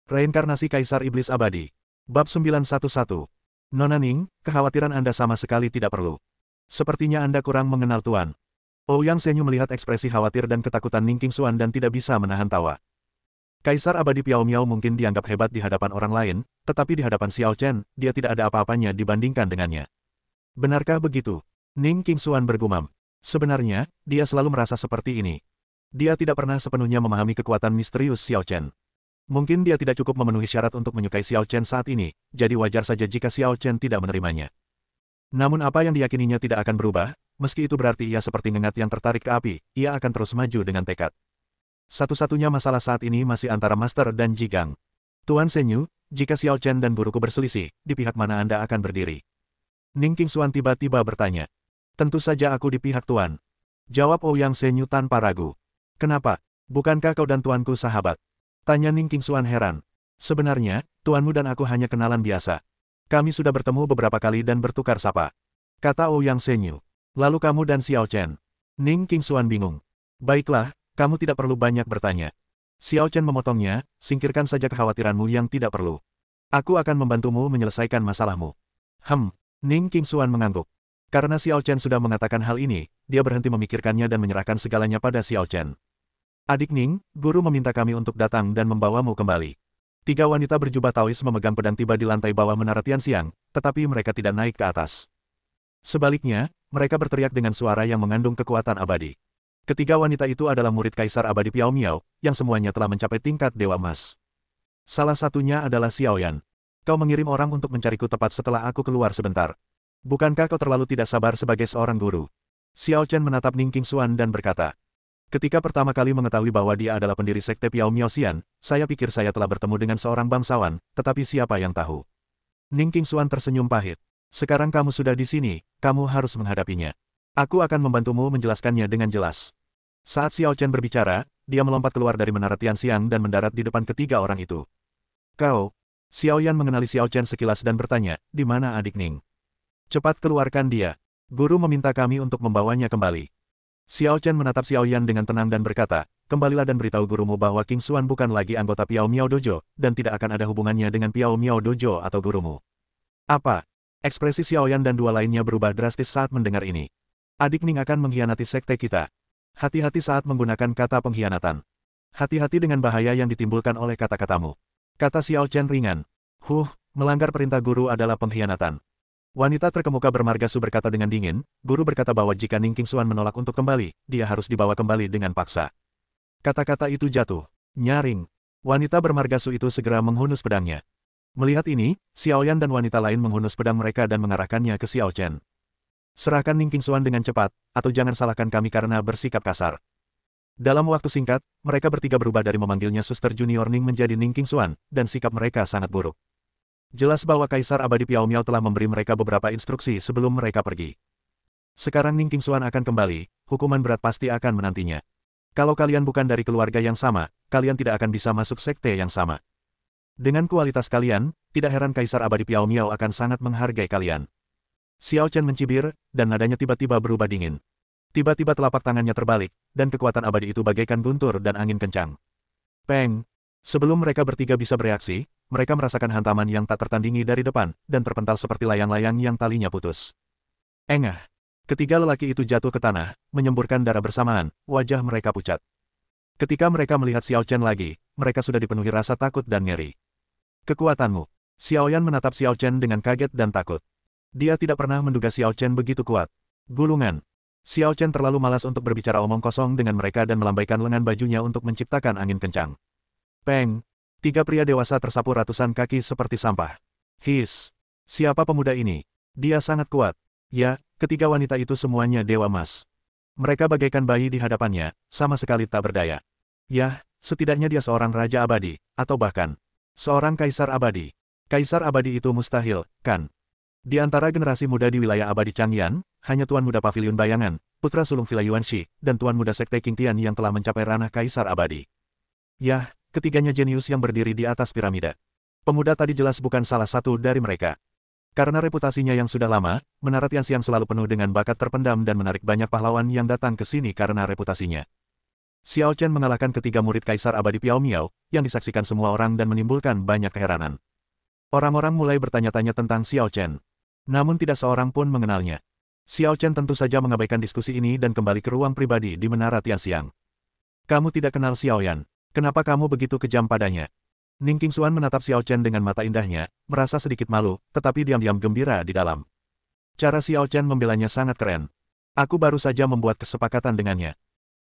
Reinkarnasi Kaisar Iblis Abadi. Bab 911. Nona Ning, kekhawatiran Anda sama sekali tidak perlu. Sepertinya Anda kurang mengenal Tuan. Ouyang Senyu melihat ekspresi khawatir dan ketakutan Ning Qingxuan dan tidak bisa menahan tawa. Kaisar Abadi Piao Miao mungkin dianggap hebat di hadapan orang lain, tetapi di hadapan Xiao Chen, dia tidak ada apa-apanya dibandingkan dengannya. Benarkah begitu? Ning Qingxuan bergumam. Sebenarnya, dia selalu merasa seperti ini. Dia tidak pernah sepenuhnya memahami kekuatan misterius Xiao Chen. Mungkin dia tidak cukup memenuhi syarat untuk menyukai Xiao Chen saat ini, jadi wajar saja jika Xiao Chen tidak menerimanya. Namun apa yang diyakininya tidak akan berubah, meski itu berarti ia seperti ngengat yang tertarik ke api, ia akan terus maju dengan tekad. Satu-satunya masalah saat ini masih antara Master dan Jigang. Tuan Senyu, jika Xiao Chen dan guruku berselisih, di pihak mana Anda akan berdiri? Ning Qingxuan tiba-tiba bertanya. Tentu saja aku di pihak Tuan. Jawab Ouyang Senyu tanpa ragu. Kenapa? Bukankah kau dan tuanku sahabat? Tanya Ning Qingxuan heran. Sebenarnya, tuanmu dan aku hanya kenalan biasa. Kami sudah bertemu beberapa kali dan bertukar sapa. Kata Ouyang Senyu. Lalu kamu dan Xiao Chen. Ning Qingxuan bingung. Baiklah, kamu tidak perlu banyak bertanya. Xiao Chen memotongnya, singkirkan saja kekhawatiranmu yang tidak perlu. Aku akan membantumu menyelesaikan masalahmu. Ning Qingxuan mengangguk. Karena Xiao Chen sudah mengatakan hal ini, dia berhenti memikirkannya dan menyerahkan segalanya pada Xiao Chen. Adik Ning, guru meminta kami untuk datang dan membawamu kembali. 3 wanita berjubah Taois memegang pedang tiba di lantai bawah Menara Tianxiang, tetapi mereka tidak naik ke atas. Sebaliknya, mereka berteriak dengan suara yang mengandung kekuatan abadi. Ketiga wanita itu adalah murid Kaisar Abadi Piao Miao, yang semuanya telah mencapai tingkat Dewa Emas. Salah satunya adalah Xiao Yan. Kau mengirim orang untuk mencariku tepat setelah aku keluar sebentar. Bukankah kau terlalu tidak sabar sebagai seorang guru? Xiao Chen menatap Ning Qingxuan dan berkata. Ketika pertama kali mengetahui bahwa dia adalah pendiri sekte Piao Miao Xian, saya pikir saya telah bertemu dengan seorang bangsawan, tetapi siapa yang tahu? Ning Qingxuan tersenyum pahit. Sekarang kamu sudah di sini, kamu harus menghadapinya. Aku akan membantumu menjelaskannya dengan jelas. Saat Xiao Chen berbicara, dia melompat keluar dari Menara Tianxiang dan mendarat di depan ketiga orang itu. Kau? Xiao Yan mengenali Xiao Chen sekilas dan bertanya, di mana adik Ning? Cepat keluarkan dia. Guru meminta kami untuk membawanya kembali. Xiao Chen menatap Xiao Yan dengan tenang dan berkata, kembalilah dan beritahu gurumu bahwa Qingxuan bukan lagi anggota Piao Miao Dojo, dan tidak akan ada hubungannya dengan Piao Miao Dojo atau gurumu. Apa? Ekspresi Xiao Yan dan 2 lainnya berubah drastis saat mendengar ini. Adik Ning akan mengkhianati sekte kita. Hati-hati saat menggunakan kata pengkhianatan. Hati-hati dengan bahaya yang ditimbulkan oleh kata-katamu. Kata Xiao Chen ringan. Melanggar perintah guru adalah pengkhianatan. Wanita terkemuka bermargasu berkata dengan dingin, guru berkata bahwa jika Ning Qingxuan menolak untuk kembali, dia harus dibawa kembali dengan paksa. Kata-kata itu jatuh. Nyaring. Wanita bermargasu itu segera menghunus pedangnya. Melihat ini, Xiao Yan dan wanita lain menghunus pedang mereka dan mengarahkannya ke Xiao Chen. Serahkan Ning Qingxuan dengan cepat, atau jangan salahkan kami karena bersikap kasar. Dalam waktu singkat, mereka bertiga berubah dari memanggilnya Suster Junior Ning menjadi Ning Qingxuan, dan sikap mereka sangat buruk. Jelas bahwa Kaisar Abadi Piao Miao telah memberi mereka beberapa instruksi sebelum mereka pergi. Sekarang Ning Qingxuan akan kembali, hukuman berat pasti akan menantinya. Kalau kalian bukan dari keluarga yang sama, kalian tidak akan bisa masuk sekte yang sama. Dengan kualitas kalian, tidak heran Kaisar Abadi Piao Miao akan sangat menghargai kalian. Xiao Chen mencibir, dan nadanya tiba-tiba berubah dingin. Tiba-tiba telapak tangannya terbalik, dan kekuatan abadi itu bagaikan guntur dan angin kencang. Peng! Sebelum mereka bertiga bisa bereaksi, mereka merasakan hantaman yang tak tertandingi dari depan, dan terpental seperti layang-layang yang talinya putus. Engah! Ketiga lelaki itu jatuh ke tanah, menyemburkan darah bersamaan, wajah mereka pucat. Ketika mereka melihat Xiao Chen lagi, mereka sudah dipenuhi rasa takut dan ngeri. Kekuatanmu. Xiao Yan menatap Xiao Chen dengan kaget dan takut. Dia tidak pernah menduga Xiao Chen begitu kuat. Gulungan. Xiao Chen terlalu malas untuk berbicara omong kosong dengan mereka dan melambaikan lengan bajunya untuk menciptakan angin kencang. Peng! 3 pria dewasa tersapu ratusan kaki seperti sampah. Siapa pemuda ini? Dia sangat kuat. Ya, ketiga wanita itu semuanya Dewa Emas. Mereka bagaikan bayi di hadapannya, sama sekali tak berdaya. Ya, setidaknya dia seorang Raja Abadi, atau bahkan seorang Kaisar Abadi. Kaisar Abadi itu mustahil, kan? Di antara generasi muda di wilayah Abadi Changyan, hanya Tuan Muda Pavilion Bayangan, Putra Sulung Villa Yuanxi, dan Tuan Muda Sekte Qingtian yang telah mencapai ranah Kaisar Abadi. Yah, ketiganya jenius yang berdiri di atas piramida. Pemuda tadi jelas bukan salah satu dari mereka. Karena reputasinya yang sudah lama, Menara Tianxiang selalu penuh dengan bakat terpendam dan menarik banyak pahlawan yang datang ke sini karena reputasinya. Xiao Chen mengalahkan ketiga murid Kaisar Abadi Piao Miao, yang disaksikan semua orang dan menimbulkan banyak keheranan. Orang-orang mulai bertanya-tanya tentang Xiao Chen. Namun tidak seorang pun mengenalnya. Xiao Chen tentu saja mengabaikan diskusi ini dan kembali ke ruang pribadi di Menara Tianxiang. Kamu tidak kenal Xiao Yan. Kenapa kamu begitu kejam padanya? Ning Qingxuan menatap Xiao Chen dengan mata indahnya, merasa sedikit malu, tetapi diam-diam gembira di dalam. Cara Xiao Chen membelanya sangat keren. Aku baru saja membuat kesepakatan dengannya.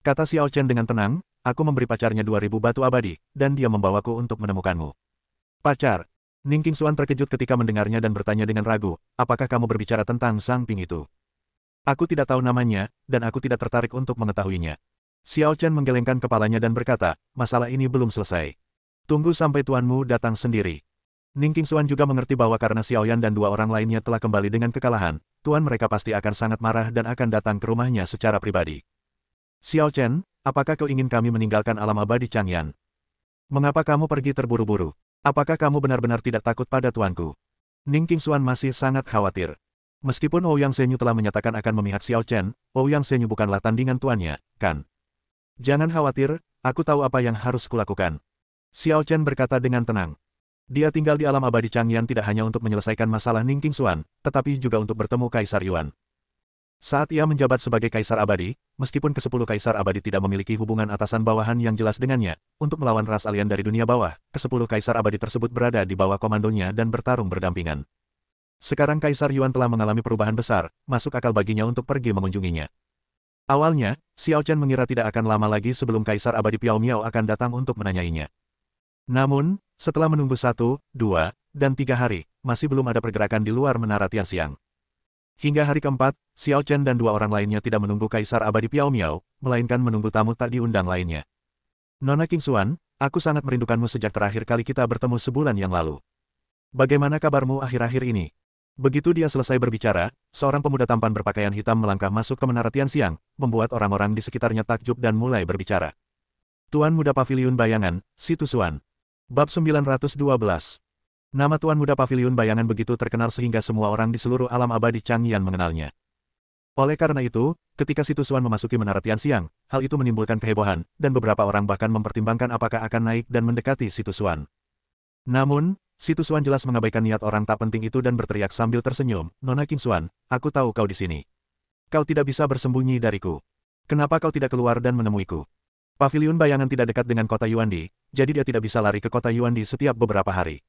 Kata Xiao Chen dengan tenang, aku memberi pacarnya 2000 batu abadi, dan dia membawaku untuk menemukanmu. Pacar. Ning Qingxuan terkejut ketika mendengarnya dan bertanya dengan ragu, apakah kamu berbicara tentang Zhang Ping itu? Aku tidak tahu namanya, dan aku tidak tertarik untuk mengetahuinya. Xiao Chen menggelengkan kepalanya dan berkata, masalah ini belum selesai. Tunggu sampai tuanmu datang sendiri. Ning Qingxuan juga mengerti bahwa karena Xiao Yan dan dua orang lainnya telah kembali dengan kekalahan, tuan mereka pasti akan sangat marah dan akan datang ke rumahnya secara pribadi. Xiao Chen, apakah kau ingin kami meninggalkan alam abadi Changyan? Mengapa kamu pergi terburu-buru? Apakah kamu benar-benar tidak takut pada tuanku? Ning Qingxuan masih sangat khawatir. Meskipun Ouyang Zhenyu telah menyatakan akan memihak Xiao Chen, Ouyang Zhenyu bukanlah tandingan tuannya, kan? Jangan khawatir, aku tahu apa yang harus kulakukan. Xiao Chen berkata dengan tenang. Dia tinggal di alam abadi Changyan tidak hanya untuk menyelesaikan masalah Ning Qingxuan, tetapi juga untuk bertemu Kaisar Yuan. Saat ia menjabat sebagai Kaisar Abadi, meskipun ke-10 Kaisar Abadi tidak memiliki hubungan atasan-bawahan yang jelas dengannya, untuk melawan ras alien dari dunia bawah, ke-10 Kaisar Abadi tersebut berada di bawah komandonya dan bertarung berdampingan. Sekarang Kaisar Yuan telah mengalami perubahan besar, masuk akal baginya untuk pergi mengunjunginya. Awalnya, Xiao Chen mengira tidak akan lama lagi sebelum Kaisar Abadi Piao Miao akan datang untuk menanyainya. Namun, setelah menunggu 1, 2, dan 3 hari, masih belum ada pergerakan di luar Menara Tianxiang. Hingga hari keempat, Xiao Chen dan dua orang lainnya tidak menunggu Kaisar Abadi Piao Miao, melainkan menunggu tamu tak diundang lainnya. Nona Qingxuan, aku sangat merindukanmu sejak terakhir kali kita bertemu sebulan yang lalu. Bagaimana kabarmu akhir-akhir ini? Begitu dia selesai berbicara, seorang pemuda tampan berpakaian hitam melangkah masuk ke Menara Tianxiang, membuat orang-orang di sekitarnya takjub dan mulai berbicara. Tuan Muda Paviliun Bayangan, Si Tusuan. Bab 912. Nama Tuan Muda Paviliun Bayangan begitu terkenal sehingga semua orang di seluruh alam abadi Changyan mengenalnya. Oleh karena itu, ketika Si Tusuan memasuki Menara Tianxiang, hal itu menimbulkan kehebohan, dan beberapa orang bahkan mempertimbangkan apakah akan naik dan mendekati Si Tusuan. Namun, Si Tusuan jelas mengabaikan niat orang tak penting itu dan berteriak sambil tersenyum, Nona Qingxuan, aku tahu kau di sini. Kau tidak bisa bersembunyi dariku. Kenapa kau tidak keluar dan menemuiku? Paviliun Bayangan tidak dekat dengan kota Yuandi, jadi dia tidak bisa lari ke kota Yuandi setiap beberapa hari.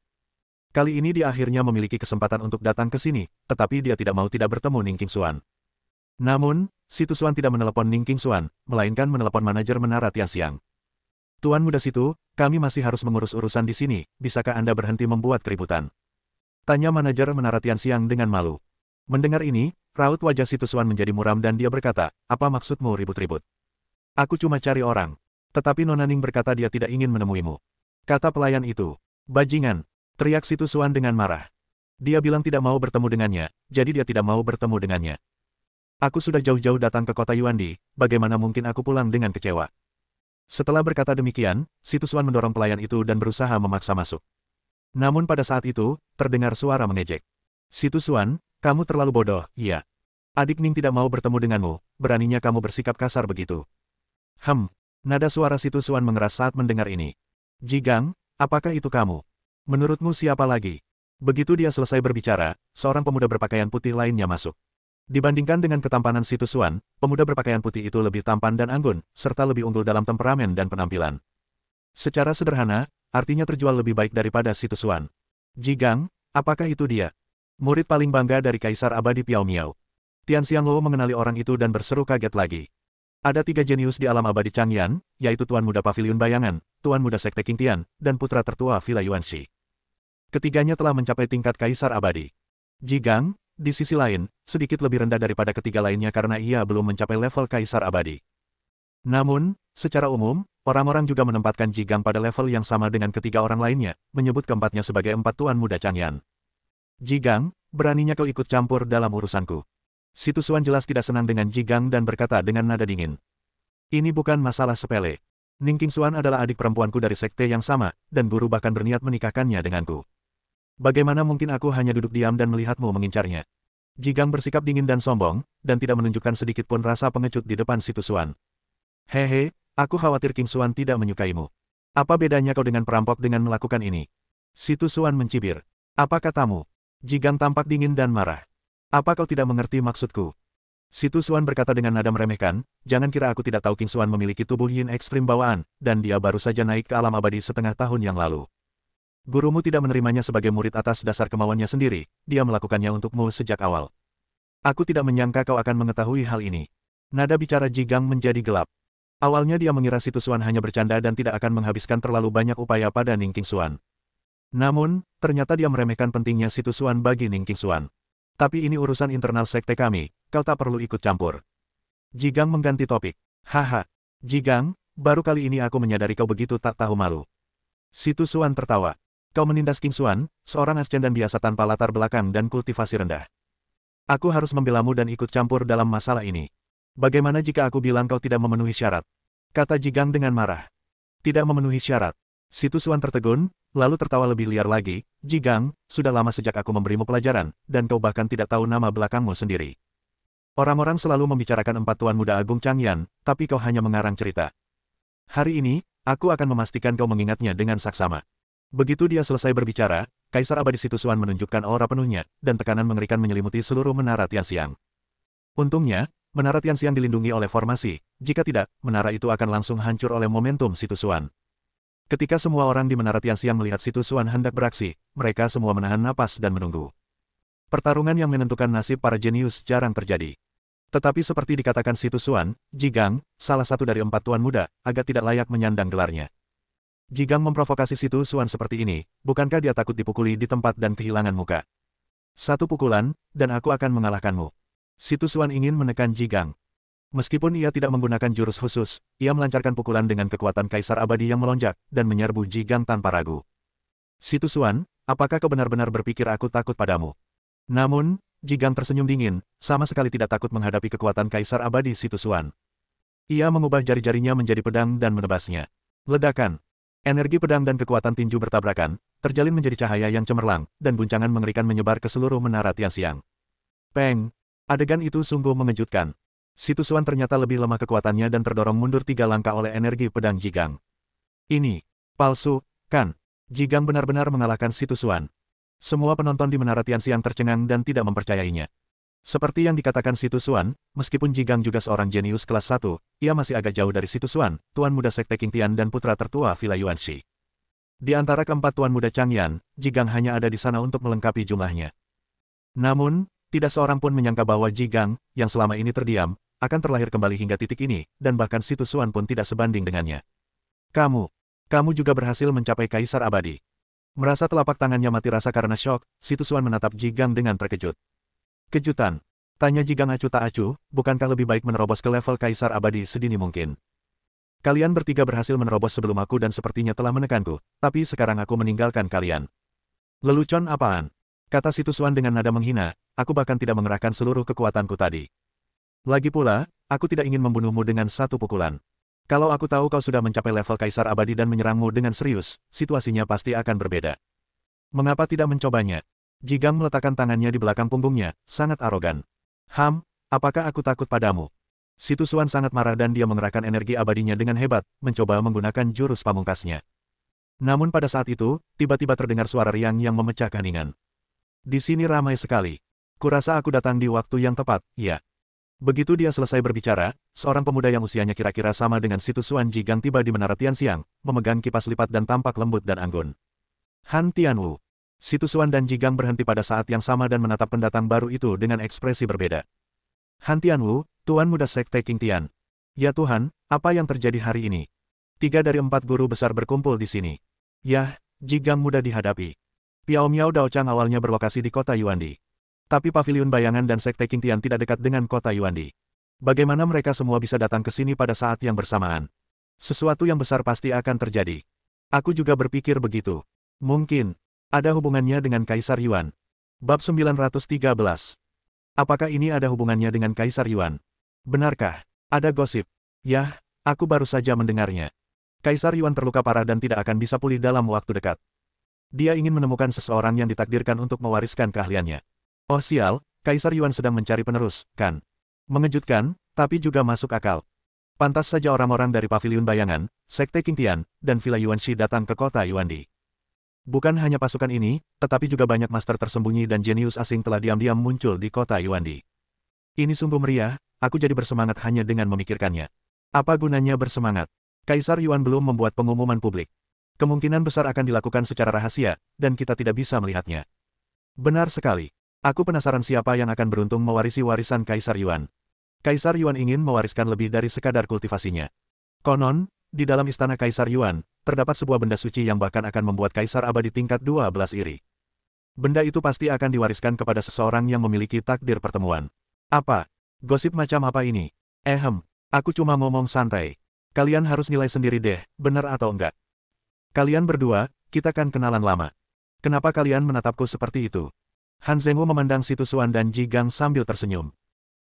Kali ini dia akhirnya memiliki kesempatan untuk datang ke sini, tetapi dia tidak mau tidak bertemu Ning Qingxuan. Namun, Si Tusuan tidak menelepon Ning Qingxuan, melainkan menelepon manajer Menara Tianxiang. Tuan Muda Situ, kami masih harus mengurus urusan di sini, bisakah Anda berhenti membuat keributan? Tanya manajer Menara Tianxiang dengan malu. Mendengar ini, raut wajah Si Tusuan menjadi muram dan dia berkata, apa maksudmu ribut-ribut? Aku cuma cari orang. Tetapi Nona Ning berkata dia tidak ingin menemuimu. Kata pelayan itu. Bajingan. Teriak Si Tusuan dengan marah. Dia bilang tidak mau bertemu dengannya, jadi dia tidak mau bertemu dengannya. Aku sudah jauh-jauh datang ke kota Yuandi, bagaimana mungkin aku pulang dengan kecewa? Setelah berkata demikian, Si Tusuan mendorong pelayan itu dan berusaha memaksa masuk. Namun pada saat itu, terdengar suara mengejek. Si Tusuan, kamu terlalu bodoh, iya. Adik Ning tidak mau bertemu denganmu, beraninya kamu bersikap kasar begitu. Nada suara Si Tusuan mengeras saat mendengar ini. Jigang, apakah itu kamu? Menurutmu siapa lagi? Begitu dia selesai berbicara, seorang pemuda berpakaian putih lainnya masuk. Dibandingkan dengan ketampanan Si Tusuan, pemuda berpakaian putih itu lebih tampan dan anggun, serta lebih unggul dalam temperamen dan penampilan. Secara sederhana, artinya terjual lebih baik daripada Si Tusuan. Jigang, apakah itu dia? Murid paling bangga dari Kaisar Abadi Piao Miao. Tian Xianglo mengenali orang itu dan berseru kaget lagi. Ada 3 jenius di alam abadi Changyan, yaitu Tuan Muda Paviliun Bayangan, Tuan Muda Sekte King Tian, dan putra tertua Villa Yuanxi. Ketiganya telah mencapai tingkat Kaisar Abadi. Jigang, di sisi lain, sedikit lebih rendah daripada ketiga lainnya karena ia belum mencapai level Kaisar Abadi. Namun, secara umum, orang-orang juga menempatkan Jigang pada level yang sama dengan ketiga orang lainnya, menyebut keempatnya sebagai 4 Tuan Muda Changyan. Jigang, beraninya kau ikut campur dalam urusanku. Si Tusuan jelas tidak senang dengan Jigang dan berkata dengan nada dingin. Ini bukan masalah sepele. Ning Qingxuan adalah adik perempuanku dari sekte yang sama, dan guru bahkan berniat menikahkannya denganku. Bagaimana mungkin aku hanya duduk diam dan melihatmu mengincarnya? Jigang bersikap dingin dan sombong, dan tidak menunjukkan sedikit pun rasa pengecut di depan Si Tusuan. Hehe, Aku khawatir King Xuan tidak menyukaimu. Apa bedanya kau dengan perampok dengan melakukan ini? Si Tu Xuan mencibir. Apa katamu? Jigang tampak dingin dan marah. Apa kau tidak mengerti maksudku? Si Tu Xuan berkata dengan nada meremehkan, jangan kira aku tidak tahu King Xuan memiliki tubuh yin ekstrim bawaan, dan dia baru saja naik ke alam abadi setengah tahun yang lalu. Gurumu tidak menerimanya sebagai murid atas dasar kemauannya sendiri, dia melakukannya untukmu sejak awal. Aku tidak menyangka kau akan mengetahui hal ini. Nada bicara Jigang menjadi gelap. Awalnya dia mengira si Tu Xuan hanya bercanda dan tidak akan menghabiskan terlalu banyak upaya pada Ning King Xuan. Namun, ternyata dia meremehkan pentingnya si Tu Xuan bagi Ning King Xuan. Tapi ini urusan internal sekte kami, kau tak perlu ikut campur. Jigang mengganti topik. Haha, Jigang, baru kali ini aku menyadari kau begitu tak tahu malu. Si Tu Xuan tertawa. Kau menindas King Xuan, seorang ascen dan biasa tanpa latar belakang dan kultivasi rendah. Aku harus membelamu dan ikut campur dalam masalah ini. Bagaimana jika aku bilang kau tidak memenuhi syarat? Kata Jigang dengan marah. Tidak memenuhi syarat. Si Tu Xuan tertegun, lalu tertawa lebih liar lagi. Jigang, sudah lama sejak aku memberimu pelajaran, dan kau bahkan tidak tahu nama belakangmu sendiri. Orang-orang selalu membicarakan empat Tuan Muda Agung Changyan, tapi kau hanya mengarang cerita. Hari ini, aku akan memastikan kau mengingatnya dengan saksama. Begitu dia selesai berbicara, Kaisar Abadi Si Tu Xuan menunjukkan aura penuhnya, dan tekanan mengerikan menyelimuti seluruh menara Tianxiang. Untungnya, menara Tianxiang dilindungi oleh formasi, jika tidak, menara itu akan langsung hancur oleh momentum Si Tu Xuan. Ketika semua orang di menara Tianxiang melihat Si Tu Xuan hendak beraksi, mereka semua menahan napas dan menunggu. Pertarungan yang menentukan nasib para jenius jarang terjadi. Tetapi seperti dikatakan Si Tu Xuan, Jigang, salah satu dari empat Tuan Muda, agak tidak layak menyandang gelarnya. Jigang memprovokasi Si Tu Xuan seperti ini, bukankah dia takut dipukuli di tempat dan kehilangan muka? Satu pukulan, dan aku akan mengalahkanmu. Si Tu Xuan ingin menekan Jigang. Meskipun ia tidak menggunakan jurus khusus, ia melancarkan pukulan dengan kekuatan Kaisar Abadi yang melonjak, dan menyerbu Jigang tanpa ragu. Si Tu Xuan, apakah kau benar-benar berpikir aku takut padamu? Namun, Jigang tersenyum dingin, sama sekali tidak takut menghadapi kekuatan Kaisar Abadi Si Tu Xuan. Ia mengubah jari-jarinya menjadi pedang dan menebasnya. Ledakan. Energi pedang dan kekuatan tinju bertabrakan, terjalin menjadi cahaya yang cemerlang, dan guncangan mengerikan menyebar ke seluruh menara Tianxiang. Peng! Adegan itu sungguh mengejutkan. Si Tu Xuan ternyata lebih lemah kekuatannya dan terdorong mundur 3 langkah oleh energi pedang Jigang. Ini palsu, kan? Jigang benar-benar mengalahkan Si Tu Xuan. Semua penonton di menara Tianxiang tercengang dan tidak mempercayainya. Seperti yang dikatakan Si Tu Xuan, meskipun Jigang juga seorang jenius kelas 1, ia masih agak jauh dari Si Tu Xuan, Tuan Muda Sekte King Tian dan putra tertua Villa Yuanxi. Di antara keempat Tuan Muda Changyan, Jigang hanya ada di sana untuk melengkapi jumlahnya. Namun, tidak seorang pun menyangka bahwa Jigang, yang selama ini terdiam, akan terlahir kembali hingga titik ini, dan bahkan Si Tu Xuan pun tidak sebanding dengannya. Kamu juga berhasil mencapai Kaisar Abadi. Merasa telapak tangannya mati rasa karena syok, Si Tu Xuan menatap Jigang dengan terkejut. Kejutan. Tanya Jigang acuh tak acuh, bukankah lebih baik menerobos ke level Kaisar Abadi sedini mungkin? Kalian bertiga berhasil menerobos sebelum aku dan sepertinya telah menekanku, tapi sekarang aku meninggalkan kalian. Lelucon apaan? Kata Si Tu Xuan dengan nada menghina, aku bahkan tidak mengerahkan seluruh kekuatanku tadi. Lagi pula, aku tidak ingin membunuhmu dengan satu pukulan. Kalau aku tahu kau sudah mencapai level Kaisar Abadi dan menyerangmu dengan serius, situasinya pasti akan berbeda. Mengapa tidak mencobanya? Jigang meletakkan tangannya di belakang punggungnya, sangat arogan. Apakah aku takut padamu? Si Tu Xuan sangat marah dan dia mengerahkan energi abadinya dengan hebat, mencoba menggunakan jurus pamungkasnya. Namun pada saat itu, tiba-tiba terdengar suara riang yang memecah keheningan. Di sini ramai sekali. Kurasa aku datang di waktu yang tepat, ya. Begitu dia selesai berbicara, seorang pemuda yang usianya kira-kira sama dengan Si Tu Xuan Jigang tiba di menara Tianxiang, memegang kipas lipat dan tampak lembut dan anggun. Han Tianwu. Si Tu Xuan dan Jigang berhenti pada saat yang sama dan menatap pendatang baru itu dengan ekspresi berbeda. Han Tianwu, Tuan Muda Sekte King Tian. Ya Tuhan, apa yang terjadi hari ini? 3 dari 4 guru besar berkumpul di sini. Yah, Jigang mudah dihadapi. Piao Miao Daochang awalnya berlokasi di kota Yuandi. Tapi pavilion bayangan dan Sekte King Tian tidak dekat dengan kota Yuandi. Bagaimana mereka semua bisa datang ke sini pada saat yang bersamaan? Sesuatu yang besar pasti akan terjadi. Aku juga berpikir begitu. Mungkin ada hubungannya dengan Kaisar Yuan. Bab 913. Apakah ini ada hubungannya dengan Kaisar Yuan? Benarkah? Ada gosip. Yah, aku baru saja mendengarnya. Kaisar Yuan terluka parah dan tidak akan bisa pulih dalam waktu dekat. Dia ingin menemukan seseorang yang ditakdirkan untuk mewariskan keahliannya. Oh sial, Kaisar Yuan sedang mencari penerus, kan? Mengejutkan, tapi juga masuk akal. Pantas saja orang-orang dari Paviliun Bayangan, Sekte Qingtian, dan Villa Yuanxi datang ke kota Yuandi. Bukan hanya pasukan ini, tetapi juga banyak master tersembunyi dan jenius asing telah diam-diam muncul di kota Yuandi. Ini sungguh meriah, aku jadi bersemangat hanya dengan memikirkannya. Apa gunanya bersemangat? Kaisar Yuan belum membuat pengumuman publik. Kemungkinan besar akan dilakukan secara rahasia, dan kita tidak bisa melihatnya. Benar sekali. Aku penasaran siapa yang akan beruntung mewarisi warisan Kaisar Yuan. Kaisar Yuan ingin mewariskan lebih dari sekadar kultivasinya. Konon, di dalam istana Kaisar Yuan, terdapat sebuah benda suci yang bahkan akan membuat Kaisar Abadi tingkat 12 iri. Benda itu pasti akan diwariskan kepada seseorang yang memiliki takdir pertemuan. Apa? Gosip macam apa ini? Aku cuma ngomong santai. Kalian harus nilai sendiri deh, benar atau enggak. Kalian berdua, kita kan kenalan lama. Kenapa kalian menatapku seperti itu? Han Zhengwu memandang Situ Xuan dan Ji Gang sambil tersenyum.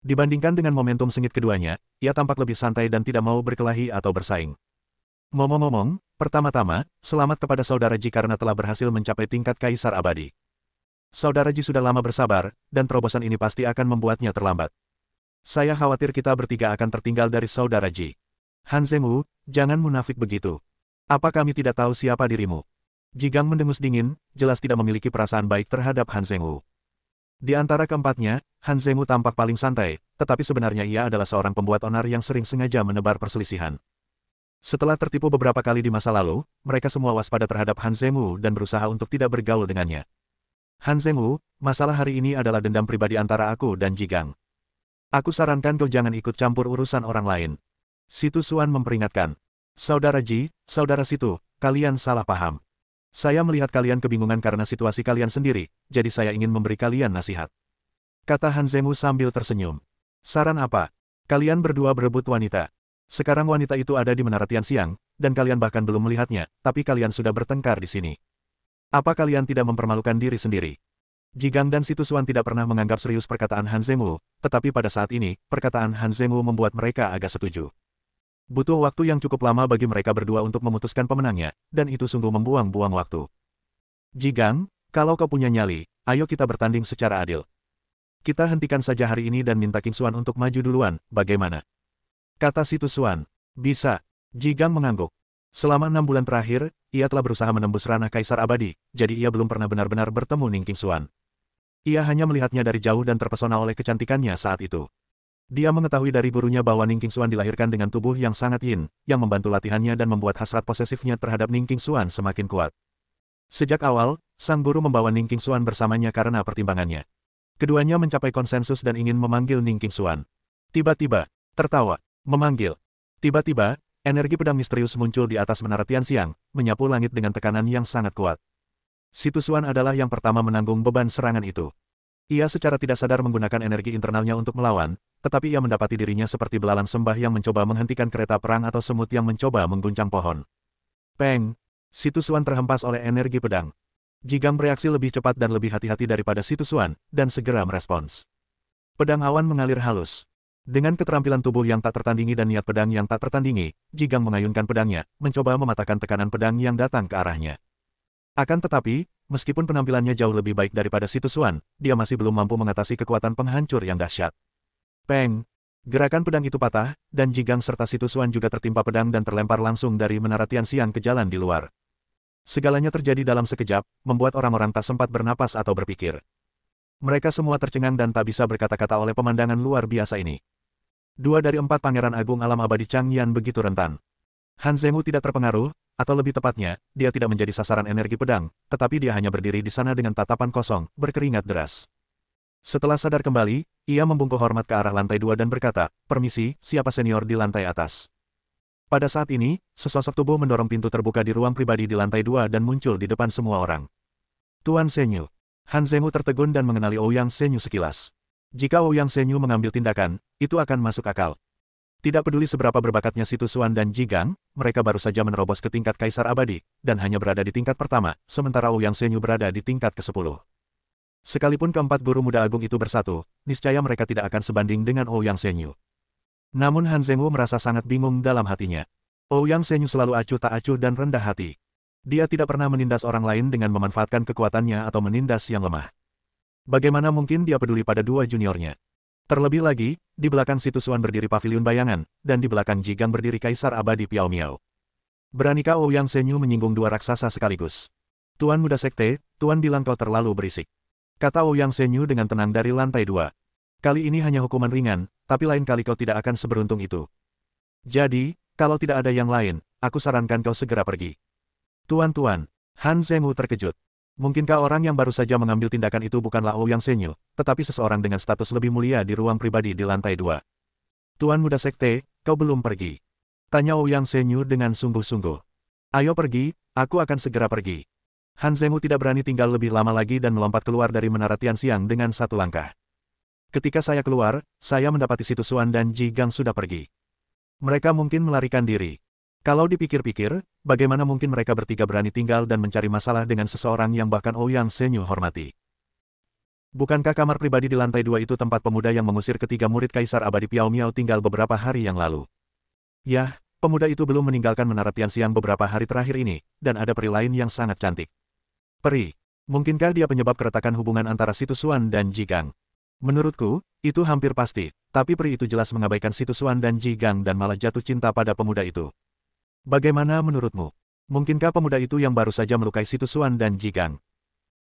Dibandingkan dengan momentum sengit keduanya, ia tampak lebih santai dan tidak mau berkelahi atau bersaing. Ngomong-ngomong, pertama-tama, selamat kepada Saudara Ji karena telah berhasil mencapai tingkat Kaisar Abadi. Saudara Ji sudah lama bersabar, dan terobosan ini pasti akan membuatnya terlambat. Saya khawatir kita bertiga akan tertinggal dari Saudara Ji. Han Zhengwu, jangan munafik begitu. Apa kami tidak tahu siapa dirimu? Ji Gang mendengus dingin, jelas tidak memiliki perasaan baik terhadap Han Zhengwu. Di antara keempatnya, Han Zhengwu tampak paling santai, tetapi sebenarnya ia adalah seorang pembuat onar yang sering sengaja menebar perselisihan. Setelah tertipu beberapa kali di masa lalu, mereka semua waspada terhadap Han Zhengwu dan berusaha untuk tidak bergaul dengannya. Han Zhengwu, masalah hari ini adalah dendam pribadi antara aku dan Ji Gang. Aku sarankan kau jangan ikut campur urusan orang lain. Situ Xuan memperingatkan. Saudara Ji, Saudara Situ, kalian salah paham. Saya melihat kalian kebingungan karena situasi kalian sendiri, jadi saya ingin memberi kalian nasihat. Kata Han Zhengwu sambil tersenyum. Saran apa? Kalian berdua berebut wanita. Sekarang wanita itu ada di Menara Tianxiang, dan kalian bahkan belum melihatnya, tapi kalian sudah bertengkar di sini. Apa kalian tidak mempermalukan diri sendiri? Ji Gang dan Situ Xuan tidak pernah menganggap serius perkataan Han Zhengwu, tetapi pada saat ini, perkataan Han Zhengwu membuat mereka agak setuju. Butuh waktu yang cukup lama bagi mereka berdua untuk memutuskan pemenangnya, dan itu sungguh membuang-buang waktu. Ji Gang, kalau kau punya nyali, ayo kita bertanding secara adil. Kita hentikan saja hari ini dan minta King Xuan untuk maju duluan, bagaimana? Kata Situ Xuan. Bisa. Ji Gang mengangguk. Selama 6 bulan terakhir, ia telah berusaha menembus ranah Kaisar Abadi, jadi ia belum pernah benar-benar bertemu Ning King Xuan. Ia hanya melihatnya dari jauh dan terpesona oleh kecantikannya saat itu. Dia mengetahui dari gurunya bahwa Ning King Xuan dilahirkan dengan tubuh yang sangat yin, yang membantu latihannya dan membuat hasrat posesifnya terhadap Ning King Xuan semakin kuat. Sejak awal, sang guru membawa Ning King Xuan bersamanya karena pertimbangannya. Keduanya mencapai konsensus dan ingin memanggil Ning King Xuan. Tiba-tiba, tertawa, memanggil. Tiba-tiba, energi pedang misterius muncul di atas Menara Tianxiang, menyapu langit dengan tekanan yang sangat kuat. Situ Xuan adalah yang pertama menanggung beban serangan itu. Ia secara tidak sadar menggunakan energi internalnya untuk melawan, tetapi ia mendapati dirinya seperti belalang sembah yang mencoba menghentikan kereta perang atau semut yang mencoba mengguncang pohon. Peng! Situ Xuan terhempas oleh energi pedang. Ji Gang bereaksi lebih cepat dan lebih hati-hati daripada Situ Xuan, dan segera merespons. Pedang awan mengalir halus. Dengan keterampilan tubuh yang tak tertandingi dan niat pedang yang tak tertandingi, Ji Gang mengayunkan pedangnya, mencoba mematahkan tekanan pedang yang datang ke arahnya. Akan tetapi, meskipun penampilannya jauh lebih baik daripada Situ Xuan, dia masih belum mampu mengatasi kekuatan penghancur yang dahsyat. Peng! Gerakan pedang itu patah, dan Ji Gang serta Situ Xuan juga tertimpa pedang dan terlempar langsung dari Menara Tianxiang ke jalan di luar. Segalanya terjadi dalam sekejap, membuat orang-orang tak sempat bernapas atau berpikir. Mereka semua tercengang dan tak bisa berkata-kata oleh pemandangan luar biasa ini. 2 dari 4 Pangeran Agung Alam Abadi Changyan begitu rentan. Han Zhengwu tidak terpengaruh, atau lebih tepatnya, dia tidak menjadi sasaran energi pedang, tetapi dia hanya berdiri di sana dengan tatapan kosong, berkeringat deras. Setelah sadar kembali, ia membungkuk hormat ke arah lantai 2 dan berkata, "Permisi, siapa senior di lantai atas?" Pada saat ini, sesosok tubuh mendorong pintu terbuka di ruang pribadi di lantai 2 dan muncul di depan semua orang. Tuan Senyu. Han Zhengwu tertegun dan mengenali Ouyang Senyu sekilas. Jika Ouyang Senyu mengambil tindakan, itu akan masuk akal. Tidak peduli seberapa berbakatnya Situ Xuan dan Ji Gang, mereka baru saja menerobos ke tingkat Kaisar Abadi, dan hanya berada di tingkat pertama, sementara Ouyang Senyu berada di tingkat ke-10. Sekalipun keempat guru muda agung itu bersatu, niscaya mereka tidak akan sebanding dengan Ouyang Senyu. Namun Han Zhengwu merasa sangat bingung dalam hatinya. Ouyang Senyu selalu acuh tak acuh dan rendah hati. Dia tidak pernah menindas orang lain dengan memanfaatkan kekuatannya atau menindas yang lemah. Bagaimana mungkin dia peduli pada 2 juniornya? Terlebih lagi, di belakang situ Suan berdiri paviliun bayangan, dan di belakang Jigang berdiri Kaisar Abadi Piao Miao. Beranikah Ouyang Senyu menyinggung dua raksasa sekaligus? Tuan Muda Sekte, Tuan bilang kau terlalu berisik. Kata Ouyang Senyu dengan tenang dari lantai 2. Kali ini hanya hukuman ringan, tapi lain kali kau tidak akan seberuntung itu. Jadi, kalau tidak ada yang lain, aku sarankan kau segera pergi. Tuan-tuan, Han Zhengwu terkejut. Mungkinkah orang yang baru saja mengambil tindakan itu bukanlah Ouyang Senyu, tetapi seseorang dengan status lebih mulia di ruang pribadi di lantai 2. Tuan Muda Sekte, kau belum pergi. Tanya Ouyang Senyu dengan sungguh-sungguh. Ayo pergi, aku akan segera pergi. Han Zhengwu tidak berani tinggal lebih lama lagi dan melompat keluar dari Menara Tianxiang dengan satu langkah. Ketika saya keluar, saya mendapati situ Suan dan Ji Gang sudah pergi. Mereka mungkin melarikan diri. Kalau dipikir-pikir, bagaimana mungkin mereka bertiga berani tinggal dan mencari masalah dengan seseorang yang bahkan Ouyang Senyu hormati? Bukankah kamar pribadi di lantai 2 itu tempat pemuda yang mengusir ketiga murid Kaisar Abadi Piao Miao tinggal beberapa hari yang lalu? Yah, pemuda itu belum meninggalkan Menara Tianxiang beberapa hari terakhir ini, dan ada peri lain yang sangat cantik. Peri. Mungkinkah dia penyebab keretakan hubungan antara situ Suan dan Ji Gang? Menurutku, itu hampir pasti, tapi peri itu jelas mengabaikan situ Suan dan Ji Gang dan malah jatuh cinta pada pemuda itu. Bagaimana menurutmu? Mungkinkah pemuda itu yang baru saja melukai situ Suan dan Ji Gang?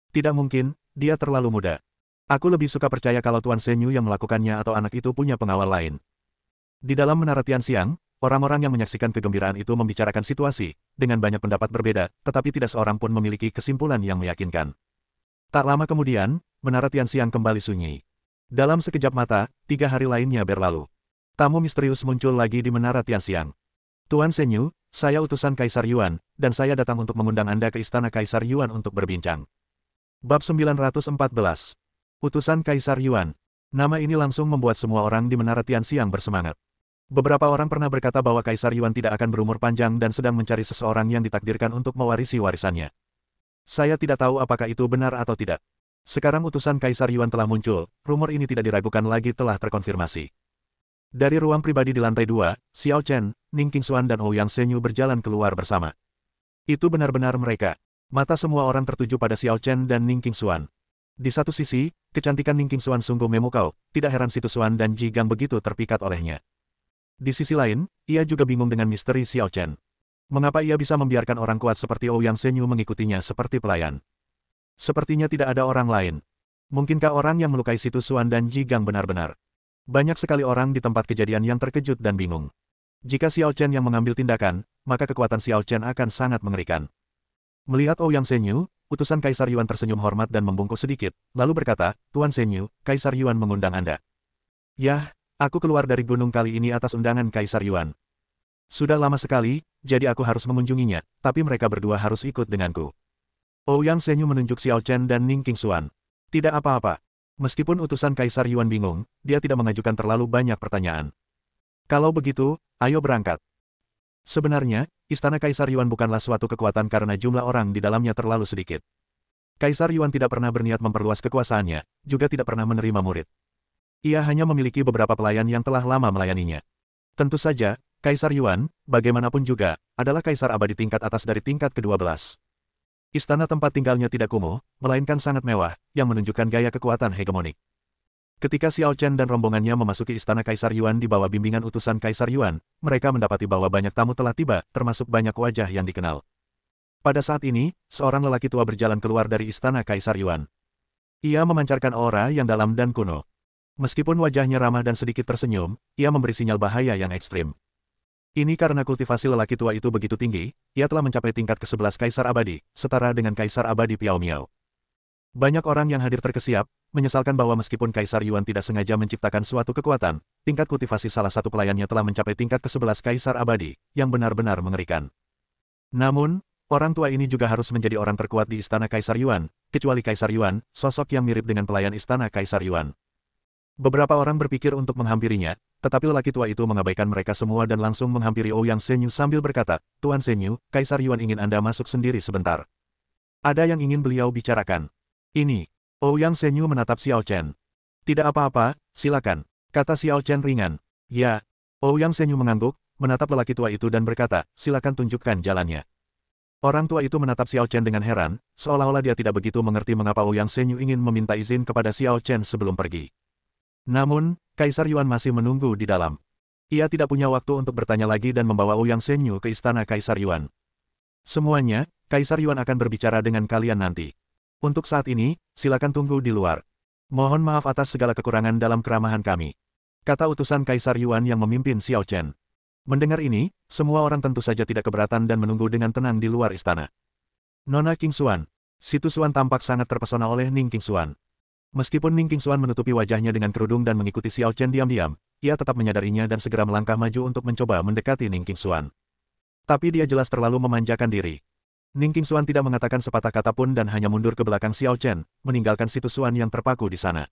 Tidak mungkin, dia terlalu muda. Aku lebih suka percaya kalau Tuan Senyu yang melakukannya atau anak itu punya pengawal lain. Di dalam Menara Tianxiang, orang-orang yang menyaksikan kegembiraan itu membicarakan situasi, dengan banyak pendapat berbeda, tetapi tidak seorang pun memiliki kesimpulan yang meyakinkan. Tak lama kemudian, Menara Tianxiang kembali sunyi. Dalam sekejap mata, 3 hari lainnya berlalu. Tamu misterius muncul lagi di Menara Tianxiang. Tuan Senyu, saya utusan Kaisar Yuan, dan saya datang untuk mengundang Anda ke Istana Kaisar Yuan untuk berbincang. Bab 914. Utusan Kaisar Yuan. Nama ini langsung membuat semua orang di Menara Tianxiang bersemangat. Beberapa orang pernah berkata bahwa Kaisar Yuan tidak akan berumur panjang dan sedang mencari seseorang yang ditakdirkan untuk mewarisi warisannya. Saya tidak tahu apakah itu benar atau tidak. Sekarang utusan Kaisar Yuan telah muncul, rumor ini tidak diragukan lagi telah terkonfirmasi. Dari ruang pribadi di lantai 2, Xiao Chen, Ning Qingxuan dan Ouyang Senyu berjalan keluar bersama. Itu benar-benar mereka. Mata semua orang tertuju pada Xiao Chen dan Ning Qingxuan. Di satu sisi, kecantikan Ning Qingxuan sungguh memukau, tidak heran situ Suan dan Ji Gang begitu terpikat olehnya. Di sisi lain, ia juga bingung dengan misteri Xiao Chen. Mengapa ia bisa membiarkan orang kuat seperti Ouyang Senyu mengikutinya seperti pelayan? Sepertinya tidak ada orang lain. Mungkinkah orang yang melukai situ Suan dan Ji Gang benar-benar? Banyak sekali orang di tempat kejadian yang terkejut dan bingung. Jika Xiao Chen yang mengambil tindakan, maka kekuatan Xiao Chen akan sangat mengerikan. Melihat Ouyang Senyu, utusan Kaisar Yuan tersenyum hormat dan membungkuk sedikit, lalu berkata, Tuan Senyu, Kaisar Yuan mengundang Anda. Yah, aku keluar dari gunung kali ini atas undangan Kaisar Yuan. Sudah lama sekali, jadi aku harus mengunjunginya, tapi mereka berdua harus ikut denganku. Ouyang Senyu menunjuk Xiao Chen dan Ning Qingxuan. Tidak apa-apa. Meskipun utusan Kaisar Yuan bingung, dia tidak mengajukan terlalu banyak pertanyaan. Kalau begitu, ayo berangkat. Sebenarnya, Istana Kaisar Yuan bukanlah suatu kekuatan karena jumlah orang di dalamnya terlalu sedikit. Kaisar Yuan tidak pernah berniat memperluas kekuasaannya, juga tidak pernah menerima murid. Ia hanya memiliki beberapa pelayan yang telah lama melayaninya. Tentu saja, Kaisar Yuan, bagaimanapun juga, adalah kaisar abadi tingkat atas dari tingkat ke-12. Istana tempat tinggalnya tidak kumuh, melainkan sangat mewah, yang menunjukkan gaya kekuatan hegemonik. Ketika Xiao Chen dan rombongannya memasuki Istana Kaisar Yuan di bawah bimbingan utusan Kaisar Yuan, mereka mendapati bahwa banyak tamu telah tiba, termasuk banyak wajah yang dikenal. Pada saat ini, seorang lelaki tua berjalan keluar dari Istana Kaisar Yuan. Ia memancarkan aura yang dalam dan kuno. Meskipun wajahnya ramah dan sedikit tersenyum, ia memberi sinyal bahaya yang ekstrim. Ini karena kultivasi lelaki tua itu begitu tinggi, ia telah mencapai tingkat ke-11 Kaisar Abadi, setara dengan Kaisar Abadi Piao Miao. Banyak orang yang hadir terkesiap, menyesalkan bahwa meskipun Kaisar Yuan tidak sengaja menciptakan suatu kekuatan, tingkat kultivasi salah satu pelayannya telah mencapai tingkat ke-11 Kaisar Abadi, yang benar-benar mengerikan. Namun, orang tua ini juga harus menjadi orang terkuat di Istana Kaisar Yuan, kecuali Kaisar Yuan, sosok yang mirip dengan pelayan Istana Kaisar Yuan. Beberapa orang berpikir untuk menghampirinya, tetapi lelaki tua itu mengabaikan mereka semua dan langsung menghampiri Ouyang Senyu sambil berkata, Tuan Senyu, Kaisar Yuan ingin Anda masuk sendiri sebentar. Ada yang ingin beliau bicarakan. Ini. Ouyang Senyu menatap Xiao Chen. Tidak apa-apa, silakan, kata Xiao Chen ringan. Ya. Ouyang Senyu mengangguk, menatap lelaki tua itu dan berkata, silakan tunjukkan jalannya. Orang tua itu menatap Xiao Chen dengan heran, seolah-olah dia tidak begitu mengerti mengapa Ouyang Senyu ingin meminta izin kepada Xiao Chen sebelum pergi. Namun, Kaisar Yuan masih menunggu di dalam. Ia tidak punya waktu untuk bertanya lagi dan membawa Ouyang Shenyu ke istana Kaisar Yuan. Semuanya, Kaisar Yuan akan berbicara dengan kalian nanti. Untuk saat ini, silakan tunggu di luar. Mohon maaf atas segala kekurangan dalam keramahan kami. Kata utusan Kaisar Yuan yang memimpin Xiao Chen. Mendengar ini, semua orang tentu saja tidak keberatan dan menunggu dengan tenang di luar istana. Nona King Xuan. Si Tu Xuan tampak sangat terpesona oleh Ning King Xuan. Meskipun Ning King Xuan menutupi wajahnya dengan kerudung dan mengikuti Xiao Chen diam-diam, ia tetap menyadarinya dan segera melangkah maju untuk mencoba mendekati Ning King Xuan. Tapi dia jelas terlalu memanjakan diri. Ning King Xuan tidak mengatakan sepatah kata pun dan hanya mundur ke belakang Xiao Chen, meninggalkan Si Tu Xuan yang terpaku di sana.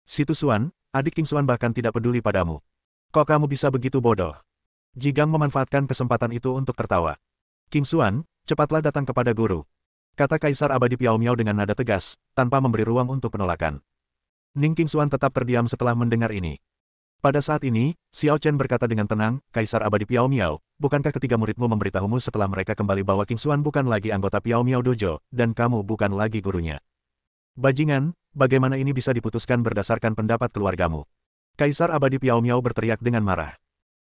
Si Tu Xuan, adik King Xuan bahkan tidak peduli padamu. Kok kamu bisa begitu bodoh? Jigang memanfaatkan kesempatan itu untuk tertawa. King Xuan, cepatlah datang kepada guru. Kata Kaisar Abadi Piao Miao dengan nada tegas, tanpa memberi ruang untuk penolakan. Ning King Xuan tetap terdiam setelah mendengar ini. Pada saat ini, Xiao Chen berkata dengan tenang, Kaisar Abadi Piao Miao, bukankah ketiga muridmu memberitahumu setelah mereka kembali bahwa King Xuan bukan lagi anggota Piao Miao Dojo, dan kamu bukan lagi gurunya? Bajingan, bagaimana ini bisa diputuskan berdasarkan pendapat keluargamu? Kaisar Abadi Piao Miao berteriak dengan marah.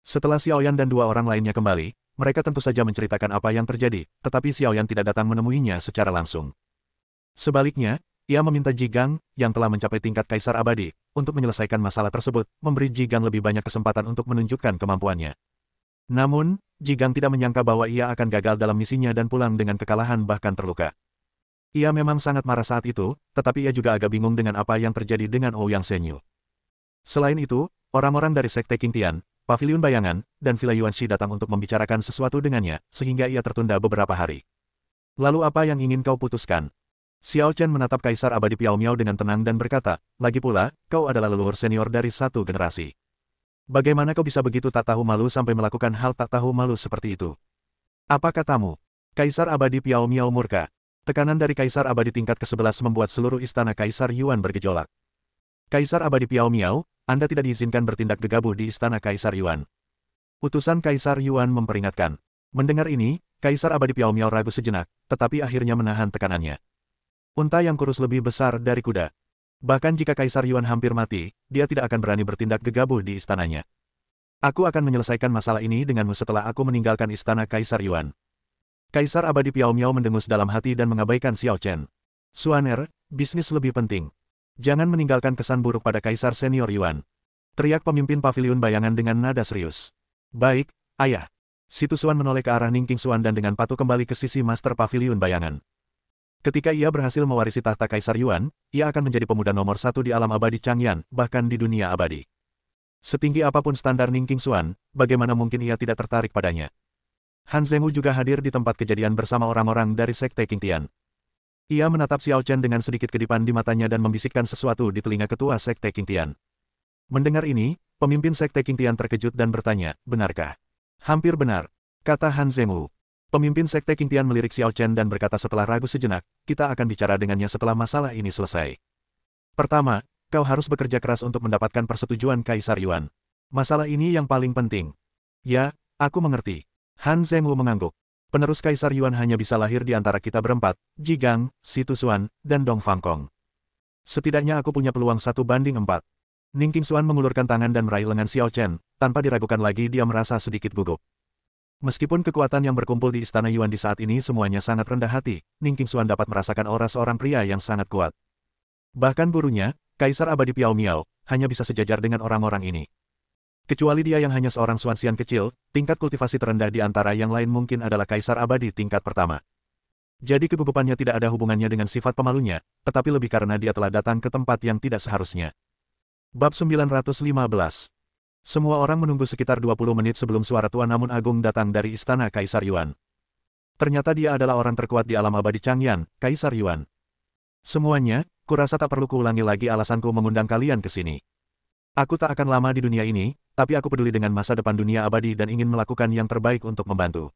Setelah Xiao Yan dan dua orang lainnya kembali, mereka tentu saja menceritakan apa yang terjadi, tetapi Xiao Yan tidak datang menemuinya secara langsung. Sebaliknya, ia meminta Jigang, yang telah mencapai tingkat Kaisar Abadi, untuk menyelesaikan masalah tersebut, memberi Jigang lebih banyak kesempatan untuk menunjukkan kemampuannya. Namun, Jigang tidak menyangka bahwa ia akan gagal dalam misinya dan pulang dengan kekalahan bahkan terluka. Ia memang sangat marah saat itu, tetapi ia juga agak bingung dengan apa yang terjadi dengan Ouyang Shenyu. Selain itu, orang-orang dari Sekte Qing Tian, Paviliun Bayangan, dan Villa Yuanxi datang untuk membicarakan sesuatu dengannya, sehingga ia tertunda beberapa hari. Lalu apa yang ingin kau putuskan? Xiao Chen menatap Kaisar Abadi Piao Miao dengan tenang dan berkata, lagi pula, kau adalah leluhur senior dari satu generasi. Bagaimana kau bisa begitu tak tahu malu sampai melakukan hal tak tahu malu seperti itu? Apa katamu? Kaisar Abadi Piao Miao murka. Tekanan dari Kaisar Abadi tingkat ke-11 membuat seluruh istana Kaisar Yuan bergejolak. Kaisar Abadi Piao Miao, Anda tidak diizinkan bertindak gegabah di istana Kaisar Yuan. Utusan Kaisar Yuan memperingatkan. Mendengar ini, Kaisar Abadi Piao Miao ragu sejenak, tetapi akhirnya menahan tekanannya. Unta yang kurus lebih besar dari kuda. Bahkan jika Kaisar Yuan hampir mati, dia tidak akan berani bertindak gegabah di istananya. Aku akan menyelesaikan masalah ini denganmu setelah aku meninggalkan istana Kaisar Yuan. Kaisar Abadi Piao Miao mendengus dalam hati dan mengabaikan Xiao Chen. Suaner, bisnis lebih penting. Jangan meninggalkan kesan buruk pada Kaisar Senior Yuan. Teriak pemimpin Paviliun Bayangan dengan nada serius. Baik, ayah. Si Tu Xuan menoleh ke arah Ning King Xuan dan dengan patuh kembali ke sisi Master Paviliun Bayangan. Ketika ia berhasil mewarisi tahta Kaisar Yuan, ia akan menjadi pemuda nomor satu di alam abadi Changyan, bahkan di dunia abadi. Setinggi apapun standar Ning King Xuan, bagaimana mungkin ia tidak tertarik padanya? Han Zhengwu juga hadir di tempat kejadian bersama orang-orang dari Sekte Qing Tian. Ia menatap Xiao Chen dengan sedikit kedipan di matanya dan membisikkan sesuatu di telinga ketua Sekte Qing Tian. Mendengar ini, pemimpin Sekte Qing Tian terkejut dan bertanya, benarkah? Hampir benar, kata Han Zhengwu. Pemimpin Sekte Qing Tian melirik Xiao Chen dan berkata setelah ragu sejenak, kita akan bicara dengannya setelah masalah ini selesai. Pertama, kau harus bekerja keras untuk mendapatkan persetujuan Kaisar Yuan. Masalah ini yang paling penting. Ya, aku mengerti. Han Zhengwu mengangguk. Penerus Kaisar Yuan hanya bisa lahir di antara kita berempat, Jigang, Si Tu Xuan, dan Dong Fangkong. Setidaknya aku punya peluang 1:4. Ning King Xuan mengulurkan tangan dan meraih lengan Xiao Chen, tanpa diragukan lagi dia merasa sedikit gugup. Meskipun kekuatan yang berkumpul di istana Yuan di saat ini semuanya sangat rendah hati, Ning King Xuan dapat merasakan aura seorang pria yang sangat kuat. Bahkan gurunya, Kaisar Abadi Piao Miao, hanya bisa sejajar dengan orang-orang ini. Kecuali dia yang hanya seorang Xuanxian kecil, tingkat kultivasi terendah di antara yang lain mungkin adalah Kaisar Abadi tingkat pertama. Jadi kegugupannya tidak ada hubungannya dengan sifat pemalunya, tetapi lebih karena dia telah datang ke tempat yang tidak seharusnya. Bab 915. Semua orang menunggu sekitar 20 menit sebelum suara Tuan Namun Agung datang dari istana Kaisar Yuan. Ternyata dia adalah orang terkuat di alam abadi Changyan, Kaisar Yuan. Semuanya, kurasa tak perlu kuulangi lagi alasanku mengundang kalian ke sini. Aku tak akan lama di dunia ini, tapi aku peduli dengan masa depan dunia abadi dan ingin melakukan yang terbaik untuk membantu.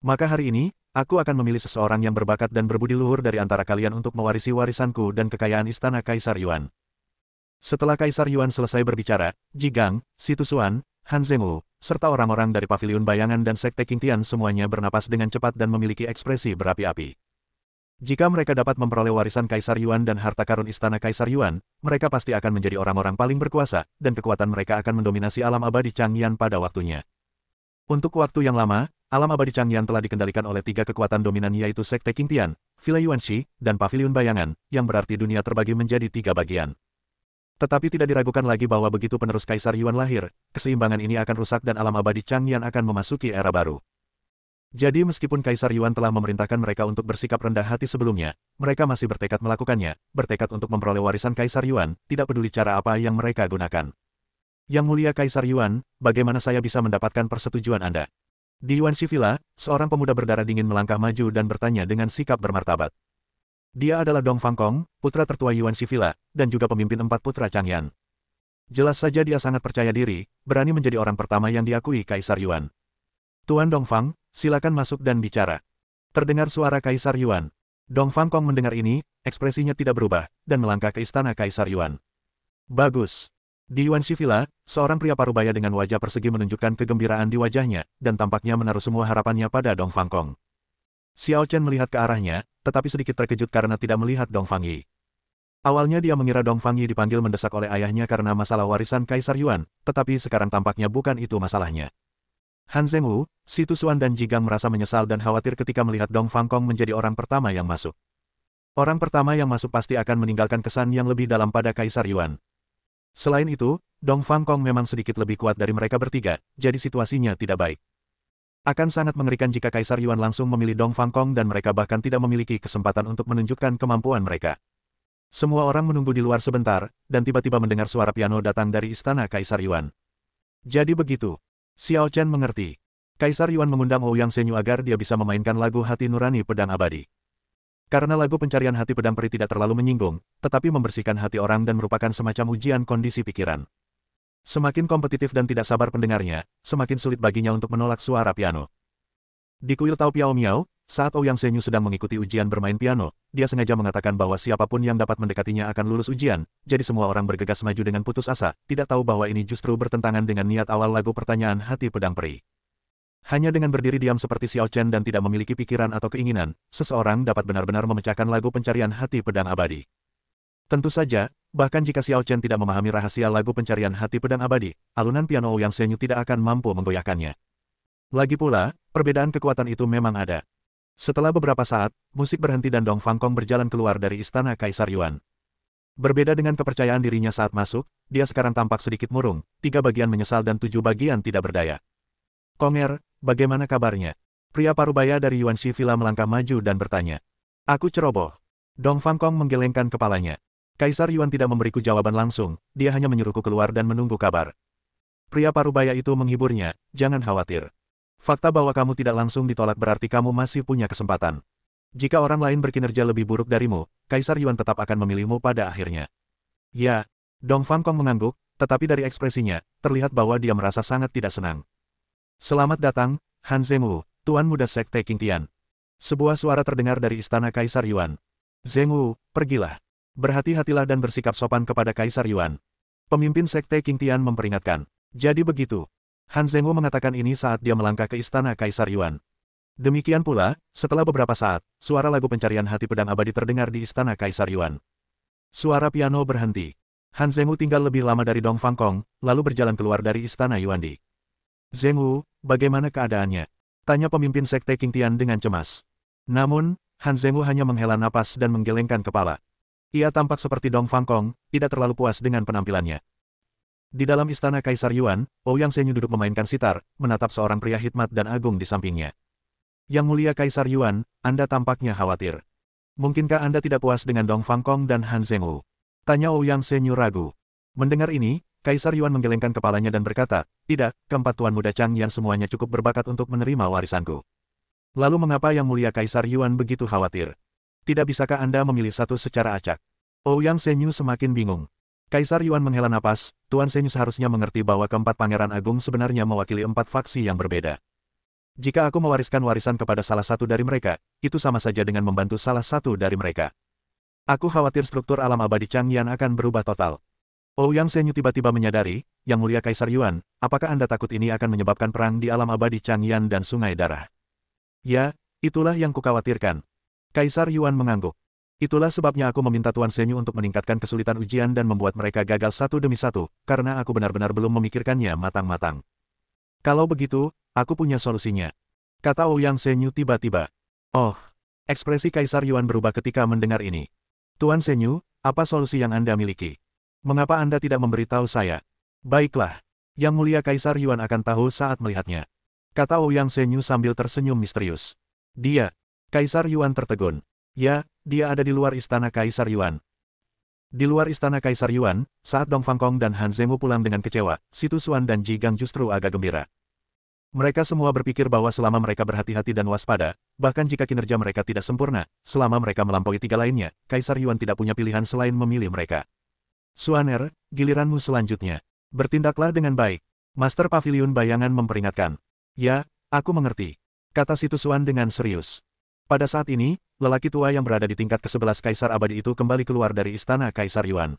Maka hari ini, aku akan memilih seseorang yang berbakat dan berbudi luhur dari antara kalian untuk mewarisi warisanku dan kekayaan istana Kaisar Yuan. Setelah Kaisar Yuan selesai berbicara, Jigang, Si Tu Xuan, Han Zhengwu, serta orang-orang dari Paviliun Bayangan dan Sekte Qing Tian semuanya bernapas dengan cepat dan memiliki ekspresi berapi-api. Jika mereka dapat memperoleh warisan Kaisar Yuan dan harta karun istana Kaisar Yuan, mereka pasti akan menjadi orang-orang paling berkuasa, dan kekuatan mereka akan mendominasi alam abadi Changyan pada waktunya. Untuk waktu yang lama, alam abadi Changyan telah dikendalikan oleh 3 kekuatan dominan yaitu Sekte King Tian, Villa Yuanxi, dan Paviliun Bayangan, yang berarti dunia terbagi menjadi 3 bagian. Tetapi tidak diragukan lagi bahwa begitu penerus Kaisar Yuan lahir, keseimbangan ini akan rusak dan alam abadi Changyan akan memasuki era baru. Jadi meskipun Kaisar Yuan telah memerintahkan mereka untuk bersikap rendah hati sebelumnya, mereka masih bertekad melakukannya, bertekad untuk memperoleh warisan Kaisar Yuan, tidak peduli cara apa yang mereka gunakan. Yang mulia Kaisar Yuan, bagaimana saya bisa mendapatkan persetujuan Anda? Di Yuanxi Villa, seorang pemuda berdarah dingin melangkah maju dan bertanya dengan sikap bermartabat. Dia adalah Dong Fangkong, putra tertua Yuanxi Villa, dan juga pemimpin 4 putra Changyan. Jelas saja dia sangat percaya diri, berani menjadi orang pertama yang diakui Kaisar Yuan. Tuan Dongfang, silakan masuk dan bicara. Terdengar suara Kaisar Yuan. Dong Fangkong mendengar ini, ekspresinya tidak berubah, dan melangkah ke istana Kaisar Yuan. Bagus. Di Yuanxi Villa, seorang pria parubaya dengan wajah persegi menunjukkan kegembiraan di wajahnya, dan tampaknya menaruh semua harapannya pada Dong Fangkong. Xiao Chen melihat ke arahnya, tetapi sedikit terkejut karena tidak melihat Dong Fangyi. Awalnya dia mengira Dong Fangyi dipanggil mendesak oleh ayahnya karena masalah warisan Kaisar Yuan, tetapi sekarang tampaknya bukan itu masalahnya. Han Zhengwu, Si Tusuan dan Jigang merasa menyesal dan khawatir ketika melihat Dong Fangkong menjadi orang pertama yang masuk. Orang pertama yang masuk pasti akan meninggalkan kesan yang lebih dalam pada Kaisar Yuan. Selain itu, Dong Fangkong memang sedikit lebih kuat dari mereka bertiga, jadi situasinya tidak baik. Akan sangat mengerikan jika Kaisar Yuan langsung memilih Dong Fangkong dan mereka bahkan tidak memiliki kesempatan untuk menunjukkan kemampuan mereka. Semua orang menunggu di luar sebentar, dan tiba-tiba mendengar suara piano datang dari istana Kaisar Yuan. Jadi begitu. Xiao Chen mengerti. Kaisar Yuan mengundang Ouyang Zhenyu agar dia bisa memainkan lagu Hati Nurani Pedang Abadi. Karena lagu pencarian hati pedang peri tidak terlalu menyinggung, tetapi membersihkan hati orang dan merupakan semacam ujian kondisi pikiran. Semakin kompetitif dan tidak sabar pendengarnya, semakin sulit baginya untuk menolak suara piano. Di kuil Tao Piao Miao, saat Ouyang Zhenyu sedang mengikuti ujian bermain piano, dia sengaja mengatakan bahwa siapapun yang dapat mendekatinya akan lulus ujian, jadi semua orang bergegas maju dengan putus asa, tidak tahu bahwa ini justru bertentangan dengan niat awal lagu pertanyaan hati pedang peri. Hanya dengan berdiri diam seperti Xiao Chen dan tidak memiliki pikiran atau keinginan, seseorang dapat benar-benar memecahkan lagu pencarian hati pedang abadi. Tentu saja, bahkan jika Xiao Chen tidak memahami rahasia lagu pencarian hati pedang abadi, alunan piano Ouyang Zhenyu tidak akan mampu menggoyahkannya. Lagi pula, perbedaan kekuatan itu memang ada. Setelah beberapa saat, musik berhenti dan Dong Fangkong berjalan keluar dari istana Kaisar Yuan. Berbeda dengan kepercayaan dirinya saat masuk, dia sekarang tampak sedikit murung, 3 bagian menyesal dan 7 bagian tidak berdaya. Konger, bagaimana kabarnya? Pria parubaya dari Yuanxi Villa melangkah maju dan bertanya. Aku ceroboh. Dong Fangkong menggelengkan kepalanya. Kaisar Yuan tidak memberiku jawaban langsung, dia hanya menyuruhku keluar dan menunggu kabar. Pria parubaya itu menghiburnya, jangan khawatir. Fakta bahwa kamu tidak langsung ditolak berarti kamu masih punya kesempatan. Jika orang lain berkinerja lebih buruk darimu, Kaisar Yuan tetap akan memilihmu pada akhirnya. Ya, Dong Fangkong mengangguk, tetapi dari ekspresinya, terlihat bahwa dia merasa sangat tidak senang. Selamat datang, Han Zhengwu, Tuan Muda Sekte King Tian. Sebuah suara terdengar dari istana Kaisar Yuan. Zhengwu, pergilah. Berhati-hatilah dan bersikap sopan kepada Kaisar Yuan. Pemimpin Sekte King Tian memperingatkan. Jadi begitu. Han Zhengwu mengatakan ini saat dia melangkah ke istana Kaisar Yuan. Demikian pula, setelah beberapa saat, suara lagu pencarian hati pedang abadi terdengar di istana Kaisar Yuan. Suara piano berhenti. Han Zhengwu tinggal lebih lama dari Dong Fangkong, lalu berjalan keluar dari istana Yuandi. Zhengwu, bagaimana keadaannya? Tanya pemimpin Sekte King Tian dengan cemas. Namun, Han Zhengwu hanya menghela napas dan menggelengkan kepala. Ia tampak seperti Dong Fangkong, tidak terlalu puas dengan penampilannya. Di dalam istana Kaisar Yuan, Ouyang Zhenyu duduk memainkan sitar, menatap seorang pria hikmat dan agung di sampingnya. Yang mulia Kaisar Yuan, Anda tampaknya khawatir. Mungkinkah Anda tidak puas dengan Dong Fangkong dan Han Zhengwu? Tanya Ouyang Zhenyu ragu. Mendengar ini, Kaisar Yuan menggelengkan kepalanya dan berkata, tidak, keempat tuan muda Changyan semuanya cukup berbakat untuk menerima warisanku. Lalu mengapa Yang mulia Kaisar Yuan begitu khawatir? Tidak bisakah Anda memilih satu secara acak? Ouyang Zhenyu semakin bingung. Kaisar Yuan menghela napas, Tuan Zhenyu seharusnya mengerti bahwa keempat pangeran agung sebenarnya mewakili 4 faksi yang berbeda. Jika aku mewariskan warisan kepada salah satu dari mereka, itu sama saja dengan membantu salah satu dari mereka. Aku khawatir struktur alam abadi Changyan akan berubah total. Ouyang Zhenyu tiba-tiba menyadari, Yang mulia Kaisar Yuan, apakah Anda takut ini akan menyebabkan perang di alam abadi Changyan dan Sungai Darah? Ya, itulah yang kukhawatirkan. Kaisar Yuan mengangguk. Itulah sebabnya aku meminta Tuan Senyu untuk meningkatkan kesulitan ujian dan membuat mereka gagal satu demi satu, karena aku benar-benar belum memikirkannya matang-matang. Kalau begitu, aku punya solusinya. Kata Ouyang Senyu tiba-tiba. Oh, ekspresi Kaisar Yuan berubah ketika mendengar ini. Tuan Senyu, apa solusi yang Anda miliki? Mengapa Anda tidak memberitahu saya? Baiklah. Yang mulia Kaisar Yuan akan tahu saat melihatnya. Kata Ouyang Senyu sambil tersenyum misterius. Dia. Kaisar Yuan tertegun. Ya, dia ada di luar istana Kaisar Yuan. Di luar istana Kaisar Yuan, saat Dong Fangkong dan Han Zhengu pulang dengan kecewa, Si Tu Xuan dan Ji Gang justru agak gembira. Mereka semua berpikir bahwa selama mereka berhati-hati dan waspada, bahkan jika kinerja mereka tidak sempurna, selama mereka melampaui tiga lainnya, Kaisar Yuan tidak punya pilihan selain memilih mereka. Xuaner, giliranmu selanjutnya. Bertindaklah dengan baik. Master Pavilion Bayangan memperingatkan. Ya, aku mengerti. Kata Si Tu Xuan dengan serius. Pada saat ini, lelaki tua yang berada di tingkat ke-11 Kaisar Abadi itu kembali keluar dari istana Kaisar Yuan.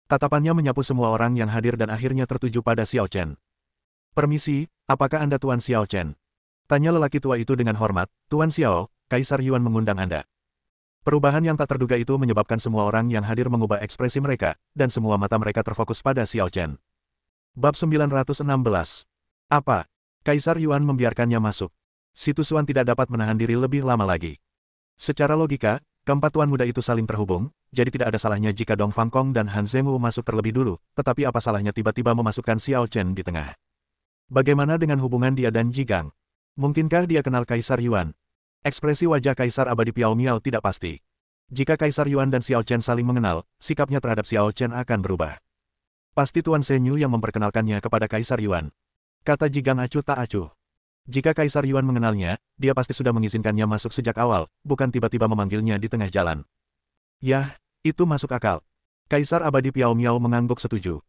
Tatapannya menyapu semua orang yang hadir dan akhirnya tertuju pada Xiao Chen. Permisi, apakah Anda Tuan Xiao Chen? Tanya lelaki tua itu dengan hormat. Tuan Xiao, Kaisar Yuan mengundang Anda. Perubahan yang tak terduga itu menyebabkan semua orang yang hadir mengubah ekspresi mereka, dan semua mata mereka terfokus pada Xiao Chen. Bab 916. Apa? Kaisar Yuan membiarkannya masuk. Si Tu Xuan tidak dapat menahan diri lebih lama lagi. Secara logika, keempat tuan muda itu saling terhubung, jadi tidak ada salahnya jika Dong Fangkong dan Han Zhengu masuk terlebih dulu, tetapi apa salahnya tiba-tiba memasukkan Xiao Chen di tengah? Bagaimana dengan hubungan dia dan Ji Gang? Mungkinkah dia kenal Kaisar Yuan? Ekspresi wajah Kaisar Abadi Piao Miao tidak pasti. Jika Kaisar Yuan dan Xiao Chen saling mengenal, sikapnya terhadap Xiao Chen akan berubah. Pasti Tuan Senyu yang memperkenalkannya kepada Kaisar Yuan. Kata Ji Gang acuh tak acuh. Jika Kaisar Yuan mengenalnya, dia pasti sudah mengizinkannya masuk sejak awal, bukan tiba-tiba memanggilnya di tengah jalan. Yah, itu masuk akal. Kaisar Abadi Piao Miao mengangguk setuju.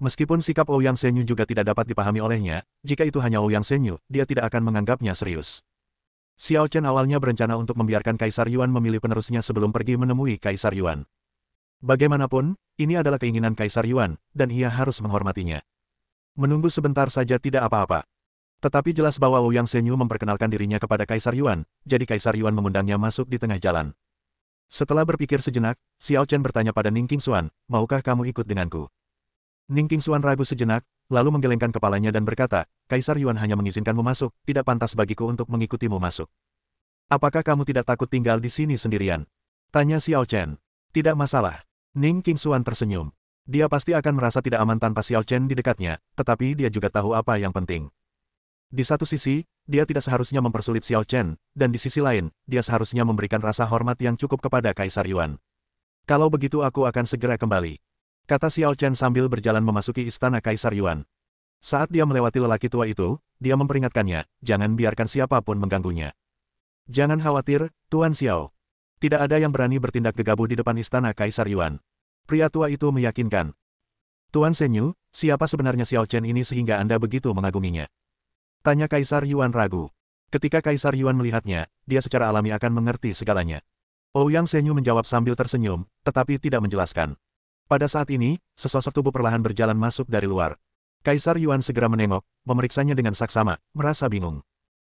Meskipun sikap Ouyang Senyu juga tidak dapat dipahami olehnya, jika itu hanya Ouyang Senyu, dia tidak akan menganggapnya serius. Xiao Chen awalnya berencana untuk membiarkan Kaisar Yuan memilih penerusnya sebelum pergi menemui Kaisar Yuan. Bagaimanapun, ini adalah keinginan Kaisar Yuan, dan ia harus menghormatinya. Menunggu sebentar saja tidak apa-apa. Tetapi jelas bahwa Ouyang Senyu memperkenalkan dirinya kepada Kaisar Yuan, jadi Kaisar Yuan mengundangnya masuk di tengah jalan. Setelah berpikir sejenak, Xiao Chen bertanya pada Ning Qingxuan, maukah kamu ikut denganku? Ning Qingxuan ragu sejenak, lalu menggelengkan kepalanya dan berkata, Kaisar Yuan hanya mengizinkanmu masuk, tidak pantas bagiku untuk mengikutimu masuk. Apakah kamu tidak takut tinggal di sini sendirian? Tanya Xiao Chen. Tidak masalah. Ning Qingxuan tersenyum. Dia pasti akan merasa tidak aman tanpa Xiao Chen di dekatnya, tetapi dia juga tahu apa yang penting. Di satu sisi, dia tidak seharusnya mempersulit Xiao Chen, dan di sisi lain, dia seharusnya memberikan rasa hormat yang cukup kepada Kaisar Yuan. Kalau begitu aku akan segera kembali. Kata Xiao Chen sambil berjalan memasuki istana Kaisar Yuan. Saat dia melewati lelaki tua itu, dia memperingatkannya, jangan biarkan siapapun mengganggunya. Jangan khawatir, Tuan Xiao. Tidak ada yang berani bertindak gegabah di depan istana Kaisar Yuan. Pria tua itu meyakinkan. Tuan Senyu, siapa sebenarnya Xiao Chen ini sehingga Anda begitu mengaguminya? Tanya Kaisar Yuan ragu. Ketika Kaisar Yuan melihatnya, dia secara alami akan mengerti segalanya. Ouyang Senyu menjawab sambil tersenyum, tetapi tidak menjelaskan. Pada saat ini, sesosok tubuh perlahan berjalan masuk dari luar. Kaisar Yuan segera menengok, memeriksanya dengan saksama, merasa bingung.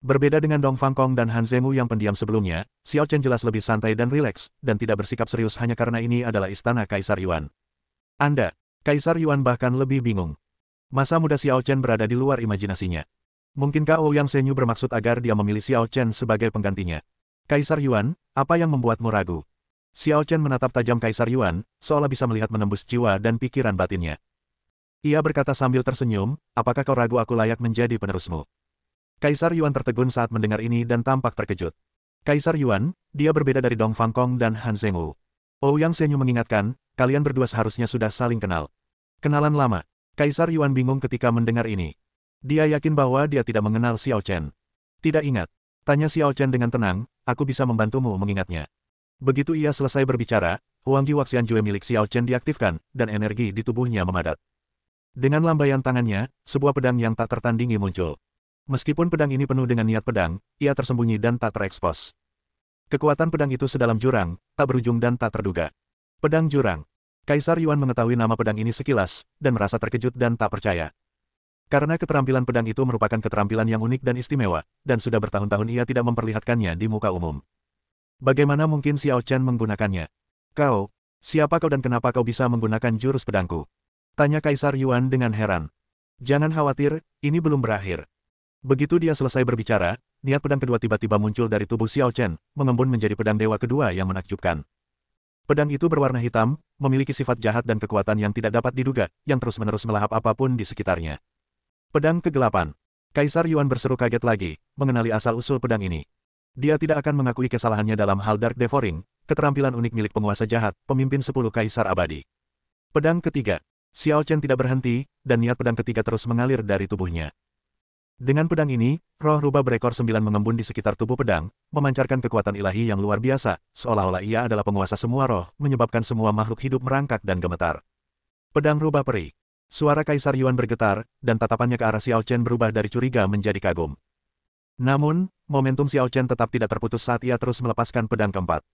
Berbeda dengan Dong Fangkong dan Han Zhengu yang pendiam sebelumnya, Xiao Chen jelas lebih santai dan rileks, dan tidak bersikap serius hanya karena ini adalah istana Kaisar Yuan. Anda, Kaisar Yuan bahkan lebih bingung. Masa muda Xiao Chen berada di luar imajinasinya. Mungkinkah Ouyang Senyu bermaksud agar dia memilih Xiao Chen sebagai penggantinya? Kaisar Yuan, apa yang membuatmu ragu? Xiao Chen menatap tajam Kaisar Yuan, seolah bisa melihat menembus jiwa dan pikiran batinnya. Ia berkata sambil tersenyum, apakah kau ragu aku layak menjadi penerusmu? Kaisar Yuan tertegun saat mendengar ini dan tampak terkejut. Kaisar Yuan, dia berbeda dari Dong Fangkong dan Han Zhengu. Ouyang Senyu mengingatkan, kalian berdua seharusnya sudah saling kenal. Kenalan lama. Kaisar Yuan bingung ketika mendengar ini. Dia yakin bahwa dia tidak mengenal Xiao Chen. Tidak ingat. Tanya Xiao Chen dengan tenang, aku bisa membantumu mengingatnya. Begitu ia selesai berbicara, Huangji Waxian Jue milik Xiao Chen diaktifkan, dan energi di tubuhnya memadat. Dengan lambaian tangannya, sebuah pedang yang tak tertandingi muncul. Meskipun pedang ini penuh dengan niat pedang, ia tersembunyi dan tak terekspos. Kekuatan pedang itu sedalam jurang, tak berujung dan tak terduga. Pedang jurang. Kaisar Yuan mengetahui nama pedang ini sekilas, dan merasa terkejut dan tak percaya. Karena keterampilan pedang itu merupakan keterampilan yang unik dan istimewa, dan sudah bertahun-tahun ia tidak memperlihatkannya di muka umum. Bagaimana mungkin Xiao Chen menggunakannya? Kau, siapa kau dan kenapa kau bisa menggunakan jurus pedangku? Tanya Kaisar Yuan dengan heran. Jangan khawatir, ini belum berakhir. Begitu dia selesai berbicara, niat pedang kedua tiba-tiba muncul dari tubuh Xiao Chen, mengembun menjadi pedang dewa kedua yang menakjubkan. Pedang itu berwarna hitam, memiliki sifat jahat dan kekuatan yang tidak dapat diduga, yang terus-menerus melahap apapun di sekitarnya. Pedang kegelapan. Kaisar Yuan berseru kaget lagi, mengenali asal-usul pedang ini. Dia tidak akan mengakui kesalahannya dalam hal Dark Devouring, keterampilan unik milik penguasa jahat, pemimpin 10 Kaisar Abadi. Pedang ketiga. Xiao Chen tidak berhenti, dan niat pedang ketiga terus mengalir dari tubuhnya. Dengan pedang ini, roh rubah berekor 9 mengembun di sekitar tubuh pedang, memancarkan kekuatan ilahi yang luar biasa, seolah-olah ia adalah penguasa semua roh, menyebabkan semua makhluk hidup merangkak dan gemetar. Pedang rubah peri. Suara Kaisar Yuan bergetar, dan tatapannya ke arah Xiao Chen berubah dari curiga menjadi kagum. Namun, momentum Xiao Chen tetap tidak terputus saat ia terus melepaskan pedang keempat.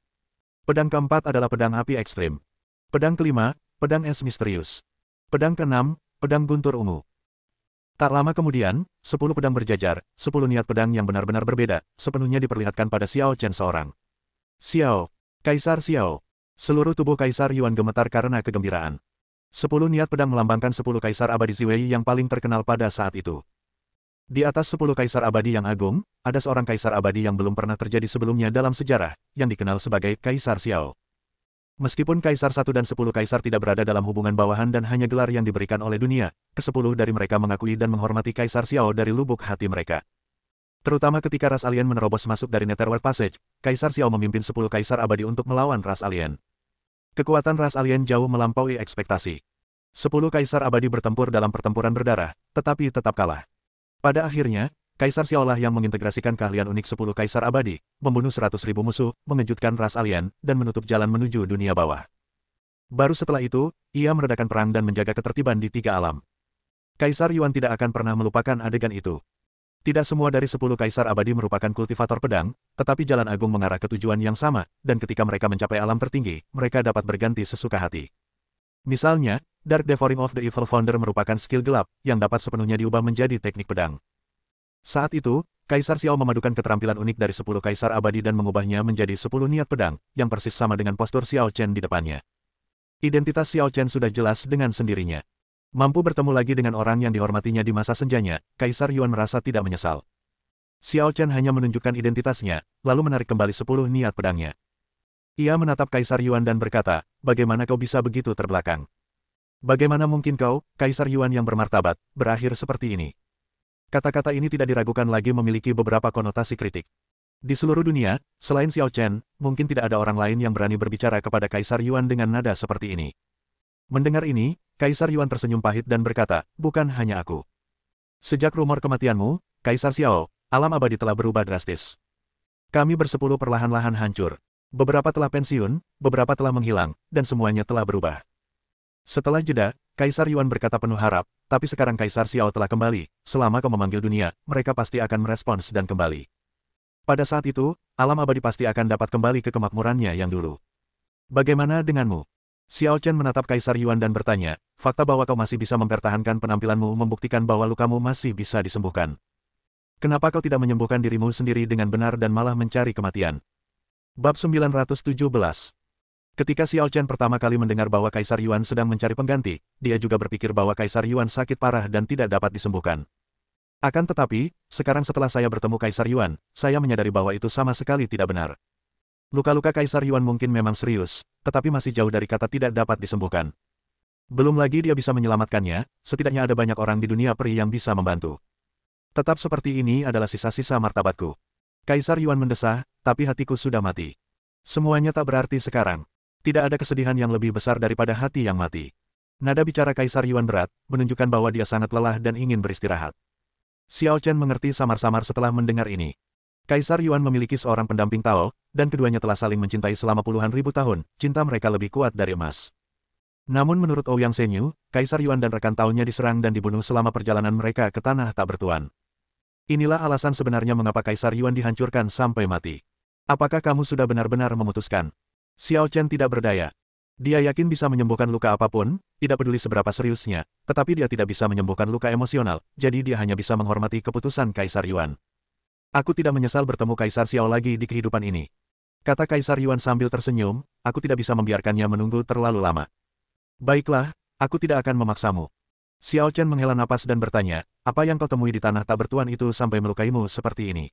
Pedang keempat adalah pedang api ekstrim. Pedang kelima, pedang es misterius. Pedang keenam, pedang guntur ungu. Tak lama kemudian, 10 pedang berjajar, 10 niat pedang yang benar-benar berbeda, sepenuhnya diperlihatkan pada Xiao Chen seorang. Xiao, Kaisar Xiao. Seluruh tubuh Kaisar Yuan gemetar karena kegembiraan. 10 niat pedang melambangkan 10 Kaisar Abadi Ziwei yang paling terkenal pada saat itu. Di atas 10 Kaisar Abadi yang agung, ada seorang Kaisar Abadi yang belum pernah terjadi sebelumnya dalam sejarah, yang dikenal sebagai Kaisar Xiao. Meskipun Kaisar 1 dan 10 Kaisar tidak berada dalam hubungan bawahan dan hanya gelar yang diberikan oleh dunia, ke-10 dari mereka mengakui dan menghormati Kaisar Xiao dari lubuk hati mereka. Terutama ketika ras alien menerobos masuk dari Netherworld Passage, Kaisar Xiao memimpin 10 Kaisar Abadi untuk melawan ras alien. Kekuatan ras alien jauh melampaui ekspektasi. 10 Kaisar Abadi bertempur dalam pertempuran berdarah, tetapi tetap kalah. Pada akhirnya, Kaisar Xiao lah yang mengintegrasikan keahlian unik 10 Kaisar Abadi, membunuh 100.000 musuh, mengejutkan ras alien, dan menutup jalan menuju dunia bawah. Baru setelah itu, ia meredakan perang dan menjaga ketertiban di 3 alam. Kaisar Yuan tidak akan pernah melupakan adegan itu. Tidak semua dari 10 Kaisar Abadi merupakan kultivator pedang, tetapi jalan agung mengarah ke tujuan yang sama, dan ketika mereka mencapai alam tertinggi, mereka dapat berganti sesuka hati. Misalnya, Dark Devouring of the Evil Founder merupakan skill gelap, yang dapat sepenuhnya diubah menjadi teknik pedang. Saat itu, Kaisar Xiao memadukan keterampilan unik dari 10 Kaisar Abadi dan mengubahnya menjadi 10 niat pedang, yang persis sama dengan postur Xiao Chen di depannya. Identitas Xiao Chen sudah jelas dengan sendirinya. Mampu bertemu lagi dengan orang yang dihormatinya di masa senjanya, Kaisar Yuan merasa tidak menyesal. Xiao Chen hanya menunjukkan identitasnya, lalu menarik kembali 10 niat pedangnya. Ia menatap Kaisar Yuan dan berkata, bagaimana kau bisa begitu terbelakang? Bagaimana mungkin kau, Kaisar Yuan yang bermartabat, berakhir seperti ini? Kata-kata ini tidak diragukan lagi memiliki beberapa konotasi kritik. Di seluruh dunia, selain Xiao Chen, mungkin tidak ada orang lain yang berani berbicara kepada Kaisar Yuan dengan nada seperti ini. Mendengar ini, Kaisar Yuan tersenyum pahit dan berkata, bukan hanya aku. Sejak rumor kematianmu, Kaisar Xiao, alam abadi telah berubah drastis. Kami bersepuluh perlahan-lahan hancur. Beberapa telah pensiun, beberapa telah menghilang, dan semuanya telah berubah. Setelah jeda, Kaisar Yuan berkata penuh harap, tapi sekarang Kaisar Xiao telah kembali, selama kau memanggil dunia, mereka pasti akan merespons dan kembali. Pada saat itu, alam abadi pasti akan dapat kembali ke kemakmurannya yang dulu. Bagaimana denganmu? Xiao Chen menatap Kaisar Yuan dan bertanya, fakta bahwa kau masih bisa mempertahankan penampilanmu membuktikan bahwa lukamu masih bisa disembuhkan. Kenapa kau tidak menyembuhkan dirimu sendiri dengan benar dan malah mencari kematian? Bab 917. Ketika Xiao Chen pertama kali mendengar bahwa Kaisar Yuan sedang mencari pengganti, dia juga berpikir bahwa Kaisar Yuan sakit parah dan tidak dapat disembuhkan. Akan tetapi, sekarang setelah saya bertemu Kaisar Yuan, saya menyadari bahwa itu sama sekali tidak benar. Luka-luka Kaisar Yuan mungkin memang serius, tetapi masih jauh dari kata tidak dapat disembuhkan. Belum lagi dia bisa menyelamatkannya, setidaknya ada banyak orang di dunia peri yang bisa membantu. Tetap seperti ini adalah sisa-sisa martabatku. Kaisar Yuan mendesah, tapi hatiku sudah mati. Semuanya tak berarti sekarang. Tidak ada kesedihan yang lebih besar daripada hati yang mati. Nada bicara Kaisar Yuan berat, menunjukkan bahwa dia sangat lelah dan ingin beristirahat. Xiao Chen mengerti samar-samar setelah mendengar ini. Kaisar Yuan memiliki seorang pendamping Tao, dan keduanya telah saling mencintai selama puluhan ribu tahun, cinta mereka lebih kuat dari emas. Namun menurut Ouyang Senyu, Kaisar Yuan dan rekan Tao-nya diserang dan dibunuh selama perjalanan mereka ke tanah tak bertuan. Inilah alasan sebenarnya mengapa Kaisar Yuan dihancurkan sampai mati. Apakah kamu sudah benar-benar memutuskan? Xiao Chen tidak berdaya. Dia yakin bisa menyembuhkan luka apapun, tidak peduli seberapa seriusnya, tetapi dia tidak bisa menyembuhkan luka emosional, jadi dia hanya bisa menghormati keputusan Kaisar Yuan. Aku tidak menyesal bertemu Kaisar Xiao lagi di kehidupan ini. Kata Kaisar Yuan sambil tersenyum, aku tidak bisa membiarkannya menunggu terlalu lama. Baiklah, aku tidak akan memaksamu. Xiao Chen menghela napas dan bertanya, apa yang kau temui di tanah tak bertuan itu sampai melukaimu seperti ini?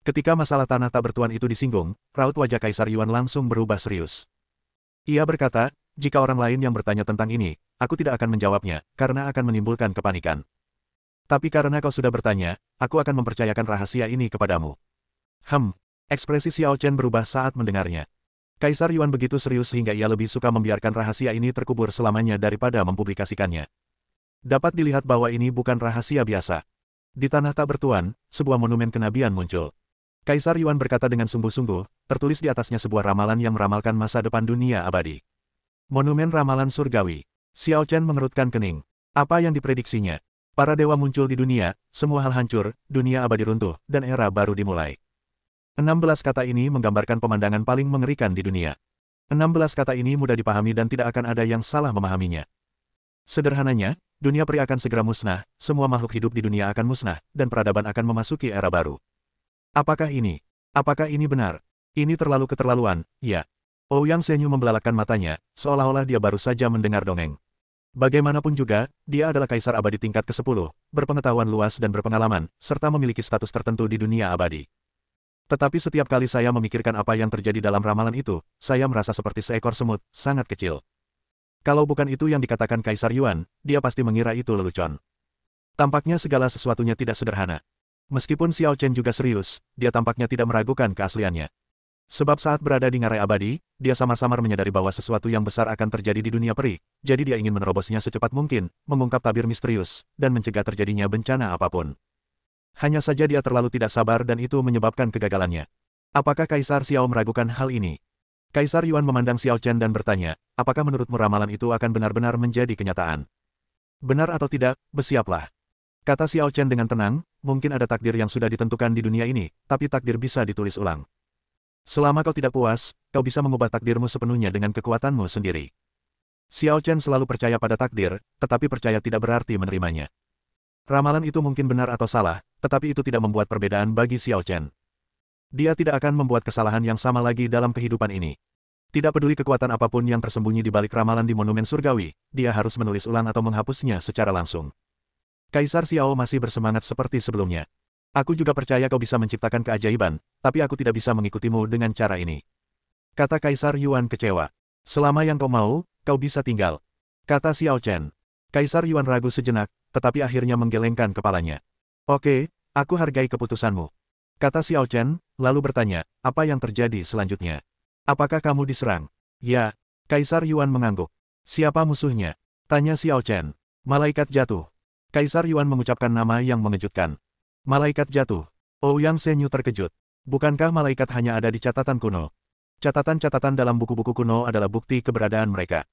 Ketika masalah tanah tak bertuan itu disinggung, raut wajah Kaisar Yuan langsung berubah serius. Ia berkata, jika orang lain yang bertanya tentang ini, aku tidak akan menjawabnya, karena akan menimbulkan kepanikan. Tapi karena kau sudah bertanya, aku akan mempercayakan rahasia ini kepadamu. Ekspresi Xiao Chen berubah saat mendengarnya. Kaisar Yuan begitu serius sehingga ia lebih suka membiarkan rahasia ini terkubur selamanya daripada mempublikasikannya. Dapat dilihat bahwa ini bukan rahasia biasa. Di tanah tak bertuan, sebuah monumen kenabian muncul. Kaisar Yuan berkata dengan sungguh-sungguh, tertulis di atasnya sebuah ramalan yang meramalkan masa depan dunia abadi. Monumen ramalan surgawi. Xiao Chen mengerutkan kening. Apa yang diprediksinya? Para dewa muncul di dunia, semua hal hancur, dunia abadi runtuh, dan era baru dimulai. 16 kata ini menggambarkan pemandangan paling mengerikan di dunia. 16 kata ini mudah dipahami dan tidak akan ada yang salah memahaminya. Sederhananya, dunia peri akan segera musnah, semua makhluk hidup di dunia akan musnah, dan peradaban akan memasuki era baru. Apakah ini benar? Ini terlalu keterlaluan, ya. Ouyang Zhenyu membelalakan matanya, seolah-olah dia baru saja mendengar dongeng. Bagaimanapun juga, dia adalah kaisar abadi tingkat ke-10, berpengetahuan luas dan berpengalaman, serta memiliki status tertentu di dunia abadi. Tetapi setiap kali saya memikirkan apa yang terjadi dalam ramalan itu, saya merasa seperti seekor semut, sangat kecil. Kalau bukan itu yang dikatakan Kaisar Yuan, dia pasti mengira itu lelucon. Tampaknya segala sesuatunya tidak sederhana. Meskipun Xiao Chen juga serius, dia tampaknya tidak meragukan keasliannya. Sebab saat berada di ngarai abadi, dia samar-samar menyadari bahwa sesuatu yang besar akan terjadi di dunia peri, jadi dia ingin menerobosnya secepat mungkin, mengungkap tabir misterius, dan mencegah terjadinya bencana apapun. Hanya saja dia terlalu tidak sabar dan itu menyebabkan kegagalannya. Apakah Kaisar Xiao meragukan hal ini? Kaisar Yuan memandang Xiao Chen dan bertanya, apakah menurutmu ramalan itu akan benar-benar menjadi kenyataan? Benar atau tidak, bersiaplah. Kata Xiao Chen dengan tenang, mungkin ada takdir yang sudah ditentukan di dunia ini, tapi takdir bisa ditulis ulang. Selama kau tidak puas, kau bisa mengubah takdirmu sepenuhnya dengan kekuatanmu sendiri. Xiao Chen selalu percaya pada takdir, tetapi percaya tidak berarti menerimanya. Ramalan itu mungkin benar atau salah, tetapi itu tidak membuat perbedaan bagi Xiao Chen. Dia tidak akan membuat kesalahan yang sama lagi dalam kehidupan ini. Tidak peduli kekuatan apapun yang tersembunyi di balik ramalan di monumen surgawi, dia harus menulis ulang atau menghapusnya secara langsung. Kaisar Xiao masih bersemangat seperti sebelumnya. Aku juga percaya kau bisa menciptakan keajaiban, tapi aku tidak bisa mengikutimu dengan cara ini. Kata Kaisar Yuan kecewa. Selama yang kau mau, kau bisa tinggal. Kata Xiao Chen. Kaisar Yuan ragu sejenak, tetapi akhirnya menggelengkan kepalanya. Oke, aku hargai keputusanmu. Kata Xiao Chen, lalu bertanya, apa yang terjadi selanjutnya? Apakah kamu diserang? Ya. Kaisar Yuan mengangguk. Siapa musuhnya? Tanya Xiao Chen. Malaikat jatuh. Kaisar Yuan mengucapkan nama yang mengejutkan. Malaikat jatuh. Ouyang Zhenyu terkejut. Bukankah malaikat hanya ada di catatan kuno? Catatan-catatan dalam buku-buku kuno adalah bukti keberadaan mereka.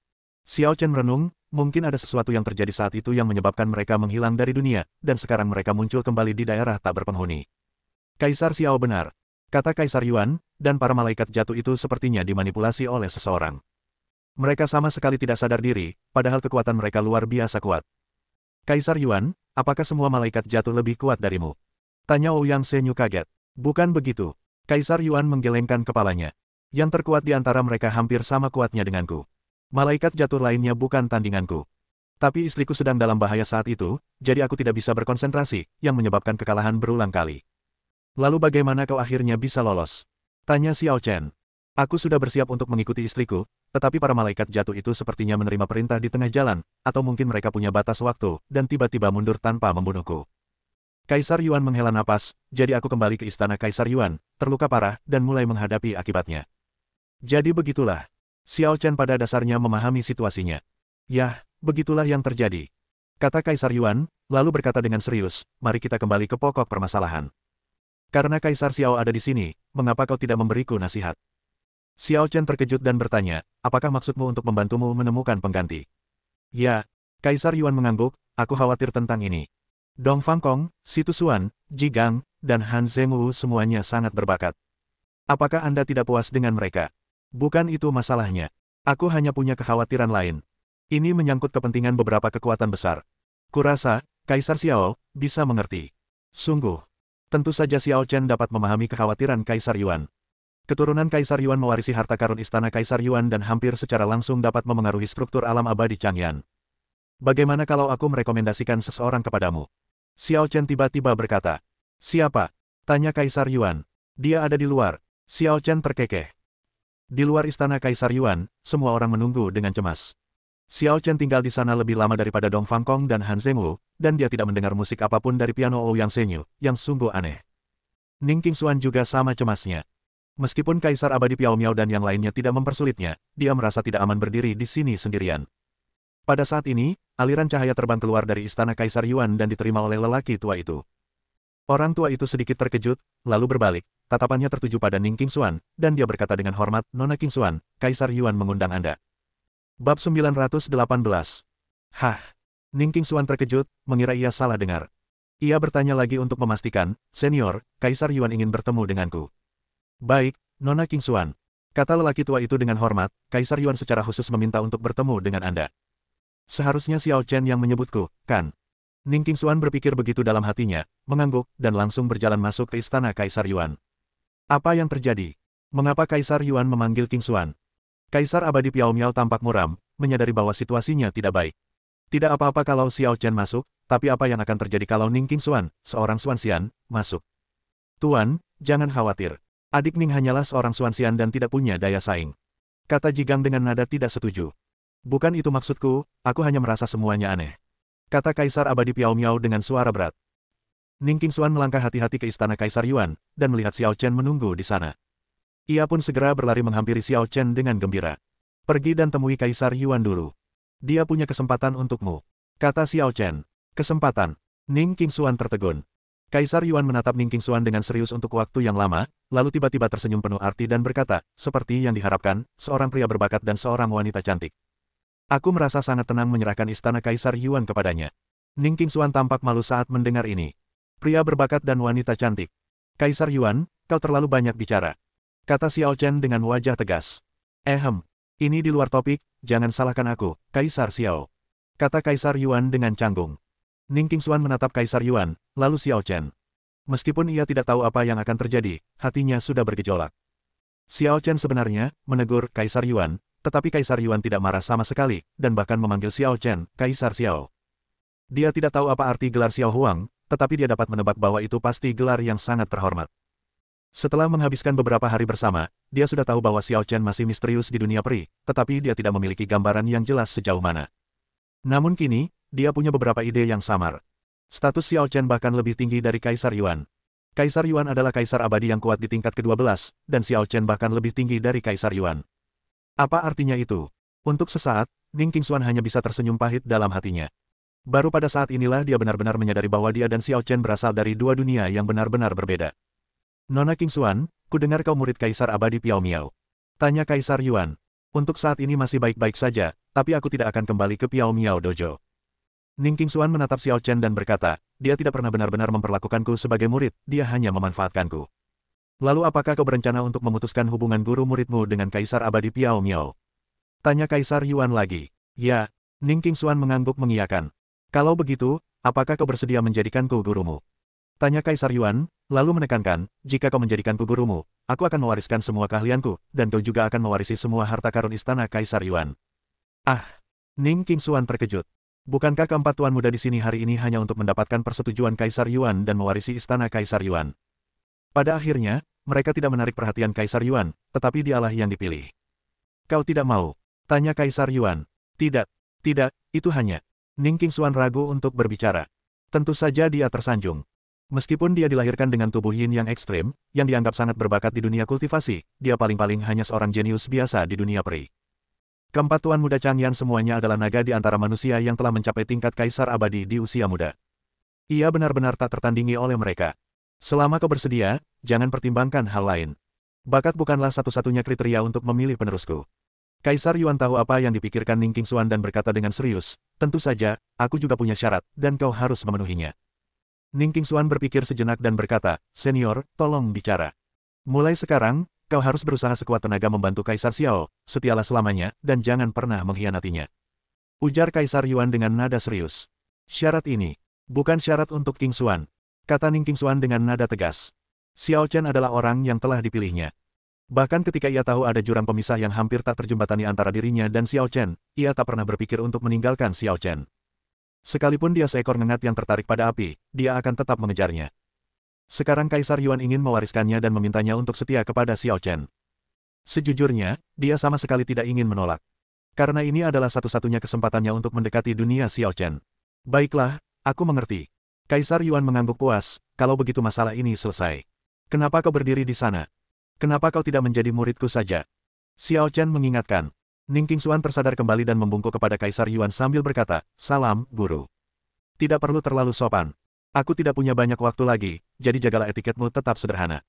Xiao Chen merenung, mungkin ada sesuatu yang terjadi saat itu yang menyebabkan mereka menghilang dari dunia, dan sekarang mereka muncul kembali di daerah tak berpenghuni. Kaisar Xiao benar. Kata Kaisar Yuan, dan para malaikat jatuh itu sepertinya dimanipulasi oleh seseorang. Mereka sama sekali tidak sadar diri, padahal kekuatan mereka luar biasa kuat. Kaisar Yuan, apakah semua malaikat jatuh lebih kuat darimu? Tanya Ouyang Zhenyu kaget. Bukan begitu. Kaisar Yuan menggelengkan kepalanya. Yang terkuat di antara mereka hampir sama kuatnya denganku. Malaikat jatuh lainnya bukan tandinganku. Tapi istriku sedang dalam bahaya saat itu, jadi aku tidak bisa berkonsentrasi, yang menyebabkan kekalahan berulang kali. Lalu bagaimana kau akhirnya bisa lolos? Tanya Xiao Chen. Aku sudah bersiap untuk mengikuti istriku, tetapi para malaikat jatuh itu sepertinya menerima perintah di tengah jalan, atau mungkin mereka punya batas waktu, dan tiba-tiba mundur tanpa membunuhku. Kaisar Yuan menghela napas, jadi aku kembali ke istana Kaisar Yuan, terluka parah, dan mulai menghadapi akibatnya. Jadi begitulah. Xiao Chen pada dasarnya memahami situasinya. Yah, begitulah yang terjadi. Kata Kaisar Yuan, lalu berkata dengan serius, mari kita kembali ke pokok permasalahan. Karena Kaisar Xiao ada di sini, mengapa kau tidak memberiku nasihat? Xiao Chen terkejut dan bertanya, apakah maksudmu untuk membantumu menemukan pengganti? Ya, Kaisar Yuan mengangguk, aku khawatir tentang ini. Dong Fang Kong, Si Tusuan, Ji Gang, dan Han Zhengwu semuanya sangat berbakat. Apakah Anda tidak puas dengan mereka? Bukan itu masalahnya. Aku hanya punya kekhawatiran lain. Ini menyangkut kepentingan beberapa kekuatan besar. Kurasa, Kaisar Xiao, bisa mengerti. Sungguh. Tentu saja Xiao Chen dapat memahami kekhawatiran Kaisar Yuan. Keturunan Kaisar Yuan mewarisi harta karun istana Kaisar Yuan dan hampir secara langsung dapat memengaruhi struktur alam abadi Chang'an. Bagaimana kalau aku merekomendasikan seseorang kepadamu? Xiao Chen tiba-tiba berkata. Siapa? Tanya Kaisar Yuan. Dia ada di luar. Xiao Chen terkekeh. Di luar istana Kaisar Yuan, semua orang menunggu dengan cemas. Xiao Chen tinggal di sana lebih lama daripada Dong Fangkong dan Han Zhengwu, dan dia tidak mendengar musik apapun dari piano Ouyang Zhenyu, yang sungguh aneh. Ning Qingxuan juga sama cemasnya. Meskipun Kaisar Abadi Piao Miao dan yang lainnya tidak mempersulitnya, dia merasa tidak aman berdiri di sini sendirian. Pada saat ini, aliran cahaya terbang keluar dari istana Kaisar Yuan dan diterima oleh lelaki tua itu. Orang tua itu sedikit terkejut, lalu berbalik, tatapannya tertuju pada Ning Qingxuan, dan dia berkata dengan hormat, Nona Qingxuan, Kaisar Yuan mengundang Anda. Bab 918. Hah? Ning Qingxuan terkejut, mengira ia salah dengar. Ia bertanya lagi untuk memastikan, Senior, Kaisar Yuan ingin bertemu denganku. Baik, Nona Qingxuan. Kata lelaki tua itu dengan hormat, Kaisar Yuan secara khusus meminta untuk bertemu dengan Anda. Seharusnya Xiao Chen yang menyebutku, kan? Ning Qingxuan berpikir begitu dalam hatinya, mengangguk, dan langsung berjalan masuk ke istana Kaisar Yuan. Apa yang terjadi? Mengapa Kaisar Yuan memanggil Qingxuan? Kaisar Abadi Piao Miao tampak muram, menyadari bahwa situasinya tidak baik. Tidak apa-apa kalau Xiao Chen masuk, tapi apa yang akan terjadi kalau Ning Qingxuan, seorang Xuanxian, masuk? Tuan, jangan khawatir. Adik Ning hanyalah seorang Xuanxian dan tidak punya daya saing. Kata Jigang dengan nada tidak setuju. Bukan itu maksudku, aku hanya merasa semuanya aneh. Kata Kaisar Abadi Piao Miao dengan suara berat. Ning Qingxuan melangkah hati-hati ke istana Kaisar Yuan, dan melihat Xiao Chen menunggu di sana. Ia pun segera berlari menghampiri Xiao Chen dengan gembira. Pergi dan temui Kaisar Yuan dulu. Dia punya kesempatan untukmu. Kata Xiao Chen. Kesempatan. Ning Qingxuan tertegun. Kaisar Yuan menatap Ning Qingxuan dengan serius untuk waktu yang lama, lalu tiba-tiba tersenyum penuh arti dan berkata, seperti yang diharapkan, seorang pria berbakat dan seorang wanita cantik. Aku merasa sangat tenang menyerahkan istana Kaisar Yuan kepadanya. Ning Qingxuan tampak malu saat mendengar ini. Pria berbakat dan wanita cantik. Kaisar Yuan, kau terlalu banyak bicara. Kata Xiao Chen dengan wajah tegas. Ini di luar topik, jangan salahkan aku, Kaisar Xiao. Kata Kaisar Yuan dengan canggung. Ning Qingxuan menatap Kaisar Yuan, lalu Xiao Chen. Meskipun ia tidak tahu apa yang akan terjadi, hatinya sudah bergejolak. Xiao Chen sebenarnya menegur Kaisar Yuan, tetapi Kaisar Yuan tidak marah sama sekali, dan bahkan memanggil Xiao Chen, Kaisar Xiao. Dia tidak tahu apa arti gelar Xiao Huang, tetapi dia dapat menebak bahwa itu pasti gelar yang sangat terhormat. Setelah menghabiskan beberapa hari bersama, dia sudah tahu bahwa Xiao Chen masih misterius di dunia peri, tetapi dia tidak memiliki gambaran yang jelas sejauh mana. Namun kini, dia punya beberapa ide yang samar. Status Xiao Chen bahkan lebih tinggi dari Kaisar Yuan. Kaisar Yuan adalah kaisar abadi yang kuat di tingkat ke-12, dan Xiao Chen bahkan lebih tinggi dari Kaisar Yuan. Apa artinya itu? Untuk sesaat, Ning Qingxuan hanya bisa tersenyum pahit dalam hatinya. Baru pada saat inilah dia benar-benar menyadari bahwa dia dan Xiao Chen berasal dari dua dunia yang benar-benar berbeda. Nona Qingxuan, ku dengar kau murid Kaisar Abadi Piao Miao. Tanya Kaisar Yuan. Untuk saat ini masih baik-baik saja, tapi aku tidak akan kembali ke Piao Miao Dojo. Ning Qingxuan menatap Xiao Chen dan berkata, dia tidak pernah benar-benar memperlakukanku sebagai murid, dia hanya memanfaatkanku. Lalu apakah kau berencana untuk memutuskan hubungan guru muridmu dengan Kaisar Abadi Piao Miao? Tanya Kaisar Yuan lagi. Ya, Ning Qingxuan mengangguk mengiyakan. Kalau begitu, apakah kau bersedia menjadikanku gurumu? Tanya Kaisar Yuan, lalu menekankan, jika kau menjadikanku gurumu, aku akan mewariskan semua keahlianku, dan kau juga akan mewarisi semua harta karun istana Kaisar Yuan. Ah! Ning Qingxuan terkejut. Bukankah keempat tuan muda di sini hari ini hanya untuk mendapatkan persetujuan Kaisar Yuan dan mewarisi istana Kaisar Yuan? Pada akhirnya, mereka tidak menarik perhatian Kaisar Yuan, tetapi dialah yang dipilih. Kau tidak mau? Tanya Kaisar Yuan. Tidak, itu hanya. Ning Qingxuan ragu untuk berbicara. Tentu saja dia tersanjung. Meskipun dia dilahirkan dengan tubuh yin yang ekstrim, yang dianggap sangat berbakat di dunia kultivasi, dia paling-paling hanya seorang jenius biasa di dunia peri. Keempat tuan muda Chang'an semuanya adalah naga di antara manusia yang telah mencapai tingkat kaisar abadi di usia muda. Ia benar-benar tak tertandingi oleh mereka. Selama kau bersedia, jangan pertimbangkan hal lain. Bakat bukanlah satu-satunya kriteria untuk memilih penerusku. Kaisar Yuan tahu apa yang dipikirkan Ning Qingxuan dan berkata dengan serius, tentu saja, aku juga punya syarat, dan kau harus memenuhinya. Ning Qingxuan berpikir sejenak dan berkata, Senior, tolong bicara. Mulai sekarang, kau harus berusaha sekuat tenaga membantu Kaisar Xiao, setialah selamanya, dan jangan pernah mengkhianatinya. Ujar Kaisar Yuan dengan nada serius. Syarat ini, bukan syarat untuk Qingxuan. Kata Ning Qingxuan dengan nada tegas. Xiao Chen adalah orang yang telah dipilihnya. Bahkan ketika ia tahu ada jurang pemisah yang hampir tak terjembatani antara dirinya dan Xiao Chen, ia tak pernah berpikir untuk meninggalkan Xiao Chen. Sekalipun dia seekor ngengat yang tertarik pada api, dia akan tetap mengejarnya. Sekarang Kaisar Yuan ingin mewariskannya dan memintanya untuk setia kepada Xiao Chen. Sejujurnya, dia sama sekali tidak ingin menolak. Karena ini adalah satu-satunya kesempatannya untuk mendekati dunia Xiao Chen. Baiklah, aku mengerti. Kaisar Yuan mengangguk puas, kalau begitu masalah ini selesai. Kenapa kau berdiri di sana? Kenapa kau tidak menjadi muridku saja? Xiao Chen mengingatkan. Ning Qingxuan tersadar kembali dan membungkuk kepada Kaisar Yuan sambil berkata, "Salam, Guru. Tidak perlu terlalu sopan. Aku tidak punya banyak waktu lagi, jadi jagalah etiketmu tetap sederhana."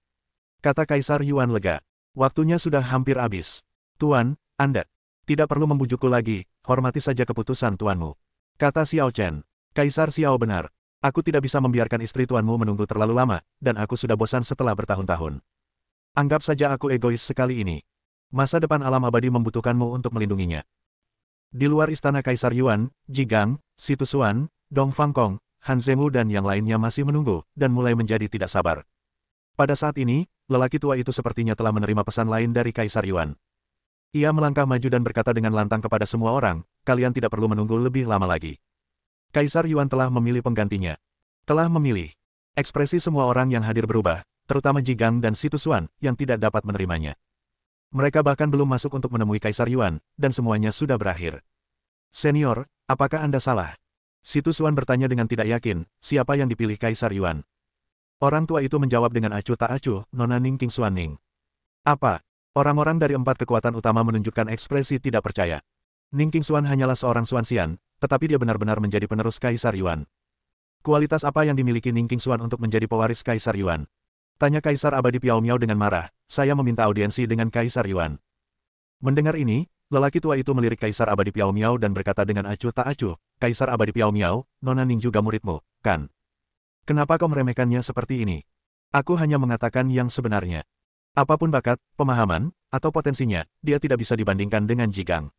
Kata Kaisar Yuan lega. Waktunya sudah hampir habis. Tuan, Anda tidak perlu membujukku lagi, hormati saja keputusan tuanmu. Kata Xiao Chen. Kaisar Xiao benar. Aku tidak bisa membiarkan istri tuanmu menunggu terlalu lama, dan aku sudah bosan setelah bertahun-tahun. Anggap saja aku egois sekali ini. Masa depan alam abadi membutuhkanmu untuk melindunginya. Di luar istana Kaisar Yuan, Ji Gang, Si Tusuan, Dong Fangkong, Han Zhengwu dan yang lainnya masih menunggu, dan mulai menjadi tidak sabar. Pada saat ini, lelaki tua itu sepertinya telah menerima pesan lain dari Kaisar Yuan. Ia melangkah maju dan berkata dengan lantang kepada semua orang, "Kalian tidak perlu menunggu lebih lama lagi." Kaisar Yuan telah memilih penggantinya. Telah memilih. Ekspresi semua orang yang hadir berubah, terutama Ji Gang dan Si Tusuan, yang tidak dapat menerimanya. Mereka bahkan belum masuk untuk menemui Kaisar Yuan, dan semuanya sudah berakhir. "Senior, apakah Anda salah?" Si Tusuan bertanya dengan tidak yakin, siapa yang dipilih Kaisar Yuan. Orang tua itu menjawab dengan acuh tak acuh, "Nona Ning Qingxuan Ning." Apa? Orang-orang dari 4 kekuatan utama menunjukkan ekspresi tidak percaya. Ning Qingxuan hanyalah seorang Xuanxian, tetapi dia benar-benar menjadi penerus Kaisar Yuan. Kualitas apa yang dimiliki Ning Qingxuan untuk menjadi pewaris Kaisar Yuan? Tanya Kaisar Abadi Piao Miao dengan marah, "Saya meminta audiensi dengan Kaisar Yuan." Mendengar ini, lelaki tua itu melirik Kaisar Abadi Piao Miao dan berkata dengan acuh tak acuh, "Kaisar Abadi Piao Miao, Nona Ning juga muridmu, kan? Kenapa kau meremehkannya seperti ini? Aku hanya mengatakan yang sebenarnya. Apapun bakat, pemahaman, atau potensinya, dia tidak bisa dibandingkan dengan Ji Gang.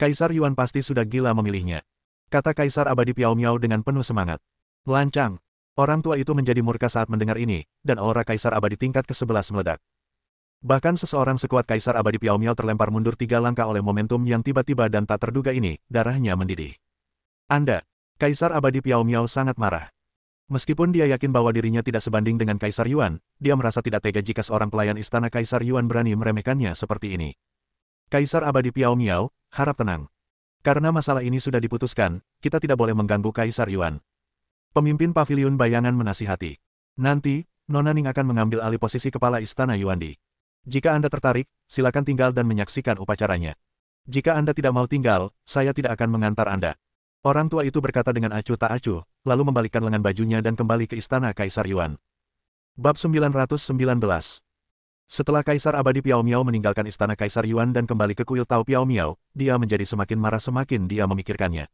Kaisar Yuan pasti sudah gila memilihnya." Kata Kaisar Abadi Piao Miao dengan penuh semangat. Lancang. Orang tua itu menjadi murka saat mendengar ini, dan aura Kaisar Abadi tingkat ke-11 meledak. Bahkan seseorang sekuat Kaisar Abadi Piao Miao terlempar mundur 3 langkah oleh momentum yang tiba-tiba dan tak terduga ini, darahnya mendidih. "Anda." Kaisar Abadi Piao Miao sangat marah. Meskipun dia yakin bahwa dirinya tidak sebanding dengan Kaisar Yuan, dia merasa tidak tega jika seorang pelayan istana Kaisar Yuan berani meremehkannya seperti ini. "Kaisar Abadi Piao Miao, harap tenang. Karena masalah ini sudah diputuskan, kita tidak boleh mengganggu Kaisar Yuan." Pemimpin paviliun bayangan menasihati. "Nanti, Nona Ning akan mengambil alih posisi kepala istana Yuandi. Jika Anda tertarik, silakan tinggal dan menyaksikan upacaranya. Jika Anda tidak mau tinggal, saya tidak akan mengantar Anda." Orang tua itu berkata dengan acuh tak acuh, lalu membalikkan lengan bajunya dan kembali ke istana Kaisar Yuan. Bab 919. Setelah Kaisar Abadi Piao Miao meninggalkan istana Kaisar Yuan dan kembali ke kuil Tao Piao Miao, dia menjadi semakin marah semakin dia memikirkannya.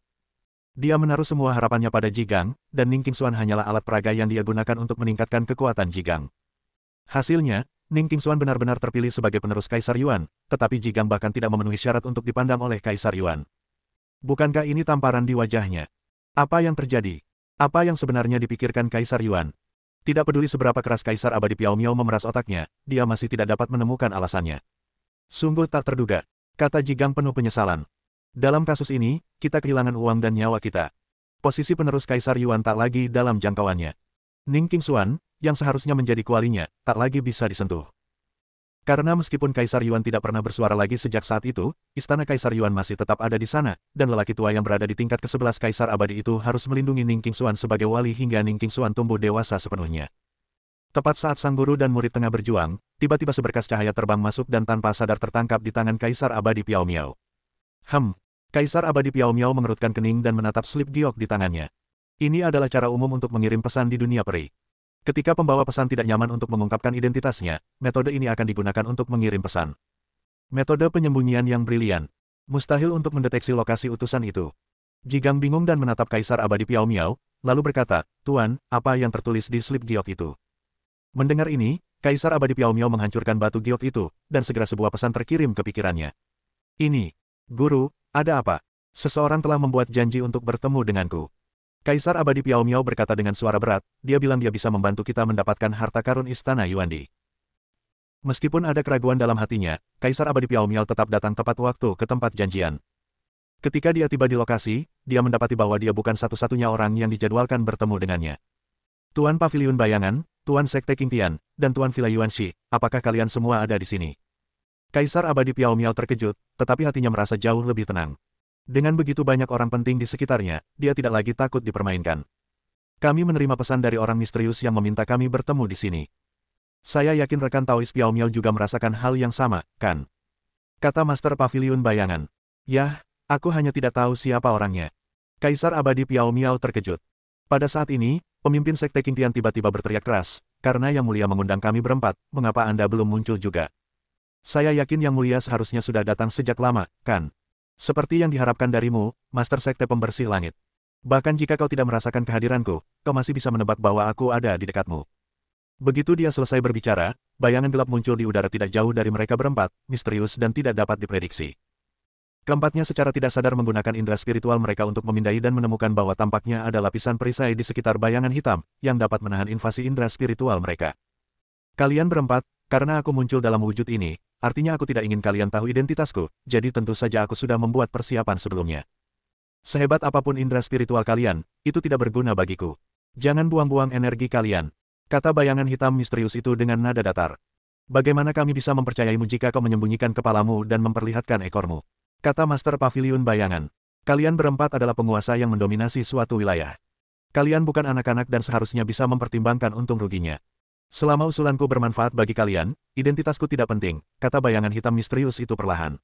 Dia menaruh semua harapannya pada Ji Gang, dan Ning Qingxuan hanyalah alat peraga yang dia gunakan untuk meningkatkan kekuatan Ji Gang. Hasilnya, Ning Qingxuan benar-benar terpilih sebagai penerus Kaisar Yuan, tetapi Ji Gang bahkan tidak memenuhi syarat untuk dipandang oleh Kaisar Yuan. Bukankah ini tamparan di wajahnya? Apa yang terjadi? Apa yang sebenarnya dipikirkan Kaisar Yuan? Tidak peduli seberapa keras Kaisar Abadi Piao Miao memeras otaknya, dia masih tidak dapat menemukan alasannya. "Sungguh tak terduga," kata Ji Gang penuh penyesalan. "Dalam kasus ini, kita kehilangan uang dan nyawa kita. Posisi penerus Kaisar Yuan tak lagi dalam jangkauannya. Ning Qingxuan, yang seharusnya menjadi kualinya, tak lagi bisa disentuh." Karena meskipun Kaisar Yuan tidak pernah bersuara lagi sejak saat itu, istana Kaisar Yuan masih tetap ada di sana, dan lelaki tua yang berada di tingkat ke-11 Kaisar Abadi itu harus melindungi Ning Qingxuan sebagai wali hingga Ning Qingxuan tumbuh dewasa sepenuhnya. Tepat saat sang guru dan murid tengah berjuang, tiba-tiba seberkas cahaya terbang masuk dan tanpa sadar tertangkap di tangan Kaisar Abadi Piao Miao. Kaisar Abadi Piao Miao mengerutkan kening dan menatap slip giok di tangannya. Ini adalah cara umum untuk mengirim pesan di dunia peri. Ketika pembawa pesan tidak nyaman untuk mengungkapkan identitasnya, metode ini akan digunakan untuk mengirim pesan. Metode penyembunyian yang brilian. Mustahil untuk mendeteksi lokasi utusan itu. Ji Gang bingung dan menatap Kaisar Abadi Piao Miao, lalu berkata, "Tuan, apa yang tertulis di slip giok itu?" Mendengar ini, Kaisar Abadi Piao Miao menghancurkan batu giok itu, dan segera sebuah pesan terkirim ke pikirannya. "Ini, Guru, ada apa? Seseorang telah membuat janji untuk bertemu denganku." Kaisar Abadi Piao Miao berkata dengan suara berat, dia bilang dia bisa membantu kita mendapatkan harta karun istana Yuandi. Meskipun ada keraguan dalam hatinya, Kaisar Abadi Piao Miao tetap datang tepat waktu ke tempat janjian. Ketika dia tiba di lokasi, dia mendapati bahwa dia bukan satu-satunya orang yang dijadwalkan bertemu dengannya. Tuan Paviliun Bayangan, Tuan Sekte King Tian, dan Tuan Villa Yuanxi, apakah kalian semua ada di sini? Kaisar Abadi Piao Miao terkejut, tetapi hatinya merasa jauh lebih tenang. Dengan begitu banyak orang penting di sekitarnya, dia tidak lagi takut dipermainkan. Kami menerima pesan dari orang misterius yang meminta kami bertemu di sini. Saya yakin rekan Taois Piao Miao juga merasakan hal yang sama, kan? Kata Master Paviliun Bayangan. Yah, aku hanya tidak tahu siapa orangnya. Kaisar Abadi Piao Miao terkejut. Pada saat ini, pemimpin Sekte King Tian tiba-tiba berteriak keras, karena Yang Mulia mengundang kami berempat, mengapa Anda belum muncul juga? Saya yakin Yang Mulia seharusnya sudah datang sejak lama, kan? Seperti yang diharapkan darimu, Master Sekte Pembersih Langit. Bahkan jika kau tidak merasakan kehadiranku, kau masih bisa menebak bahwa aku ada di dekatmu. Begitu dia selesai berbicara, bayangan gelap muncul di udara tidak jauh dari mereka berempat, misterius dan tidak dapat diprediksi. Keempatnya secara tidak sadar menggunakan indera spiritual mereka untuk memindai dan menemukan bahwa tampaknya ada lapisan perisai di sekitar bayangan hitam, yang dapat menahan invasi indera spiritual mereka. Kalian berempat, karena aku muncul dalam wujud ini, artinya aku tidak ingin kalian tahu identitasku, jadi tentu saja aku sudah membuat persiapan sebelumnya. Sehebat apapun indera spiritual kalian, itu tidak berguna bagiku. Jangan buang-buang energi kalian, kata bayangan hitam misterius itu dengan nada datar. Bagaimana kami bisa mempercayaimu jika kau menyembunyikan kepalamu dan memperlihatkan ekormu? Kata Master Paviliun Bayangan. Kalian berempat adalah penguasa yang mendominasi suatu wilayah. Kalian bukan anak-anak dan seharusnya bisa mempertimbangkan untung ruginya. Selama usulanku bermanfaat bagi kalian, identitasku tidak penting, kata bayangan hitam misterius itu perlahan.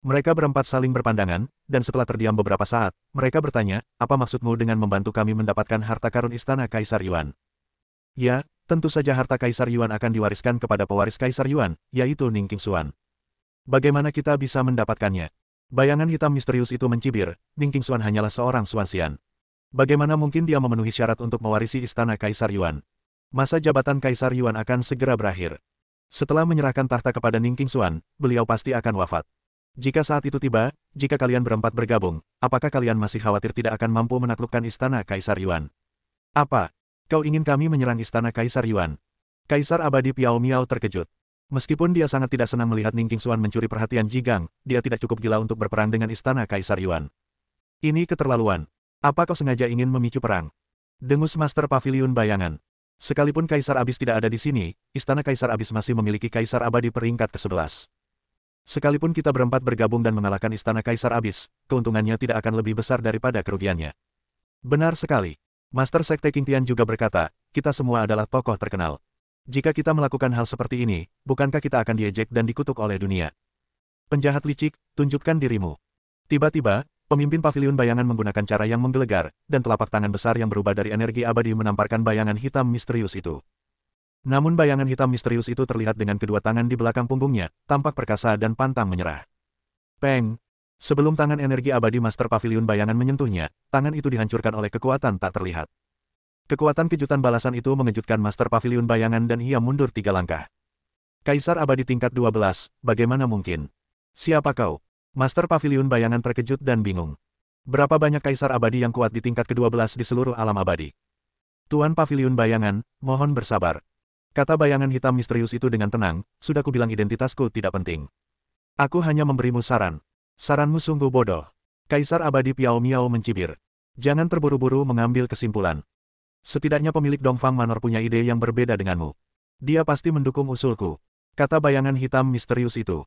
Mereka berempat saling berpandangan, dan setelah terdiam beberapa saat, mereka bertanya, apa maksudmu dengan membantu kami mendapatkan harta karun istana Kaisar Yuan? Ya, tentu saja harta Kaisar Yuan akan diwariskan kepada pewaris Kaisar Yuan, yaitu Ning Qingxuan. Bagaimana kita bisa mendapatkannya? Bayangan hitam misterius itu mencibir, Ning Qingxuan hanyalah seorang Xuanxian. Bagaimana mungkin dia memenuhi syarat untuk mewarisi istana Kaisar Yuan? Masa jabatan Kaisar Yuan akan segera berakhir. Setelah menyerahkan tahta kepada Ning Qingxuan, beliau pasti akan wafat. Jika saat itu tiba, jika kalian berempat bergabung, apakah kalian masih khawatir tidak akan mampu menaklukkan istana Kaisar Yuan? Apa? Kau ingin kami menyerang istana Kaisar Yuan? Kaisar Abadi Piao Miao terkejut. Meskipun dia sangat tidak senang melihat Ning Qingxuan mencuri perhatian Jigang, dia tidak cukup gila untuk berperang dengan istana Kaisar Yuan. Ini keterlaluan. Apa kau sengaja ingin memicu perang? Dengus Master Paviliun Bayangan. Sekalipun Kaisar Abis tidak ada di sini, istana Kaisar Abis masih memiliki Kaisar Abadi peringkat ke-11. Sekalipun kita berempat bergabung dan mengalahkan istana Kaisar Abis, keuntungannya tidak akan lebih besar daripada kerugiannya. Benar sekali. Master Sekte King Tian juga berkata, kita semua adalah tokoh terkenal. Jika kita melakukan hal seperti ini, bukankah kita akan diejek dan dikutuk oleh dunia? Penjahat licik, tunjukkan dirimu. Tiba-tiba, pemimpin Paviliun Bayangan menggunakan cara yang menggelegar, dan telapak tangan besar yang berubah dari energi abadi menamparkan bayangan hitam misterius itu. Namun bayangan hitam misterius itu terlihat dengan kedua tangan di belakang punggungnya, tampak perkasa dan pantang menyerah. Peng! Sebelum tangan energi abadi Master Paviliun Bayangan menyentuhnya, tangan itu dihancurkan oleh kekuatan tak terlihat. Kekuatan kejutan balasan itu mengejutkan Master Paviliun Bayangan dan ia mundur 3 langkah. Kaisar Abadi tingkat 12, bagaimana mungkin? Siapa kau? Master Paviliun Bayangan terkejut dan bingung. Berapa banyak Kaisar Abadi yang kuat di tingkat ke-12 di seluruh alam abadi? Tuan Paviliun Bayangan, mohon bersabar. Kata bayangan hitam misterius itu dengan tenang, sudah kubilang identitasku tidak penting. Aku hanya memberimu saran. Saranmu sungguh bodoh. Kaisar Abadi Piao Miao mencibir. Jangan terburu-buru mengambil kesimpulan. Setidaknya pemilik Dongfang Manor punya ide yang berbeda denganmu. Dia pasti mendukung usulku. Kata bayangan hitam misterius itu.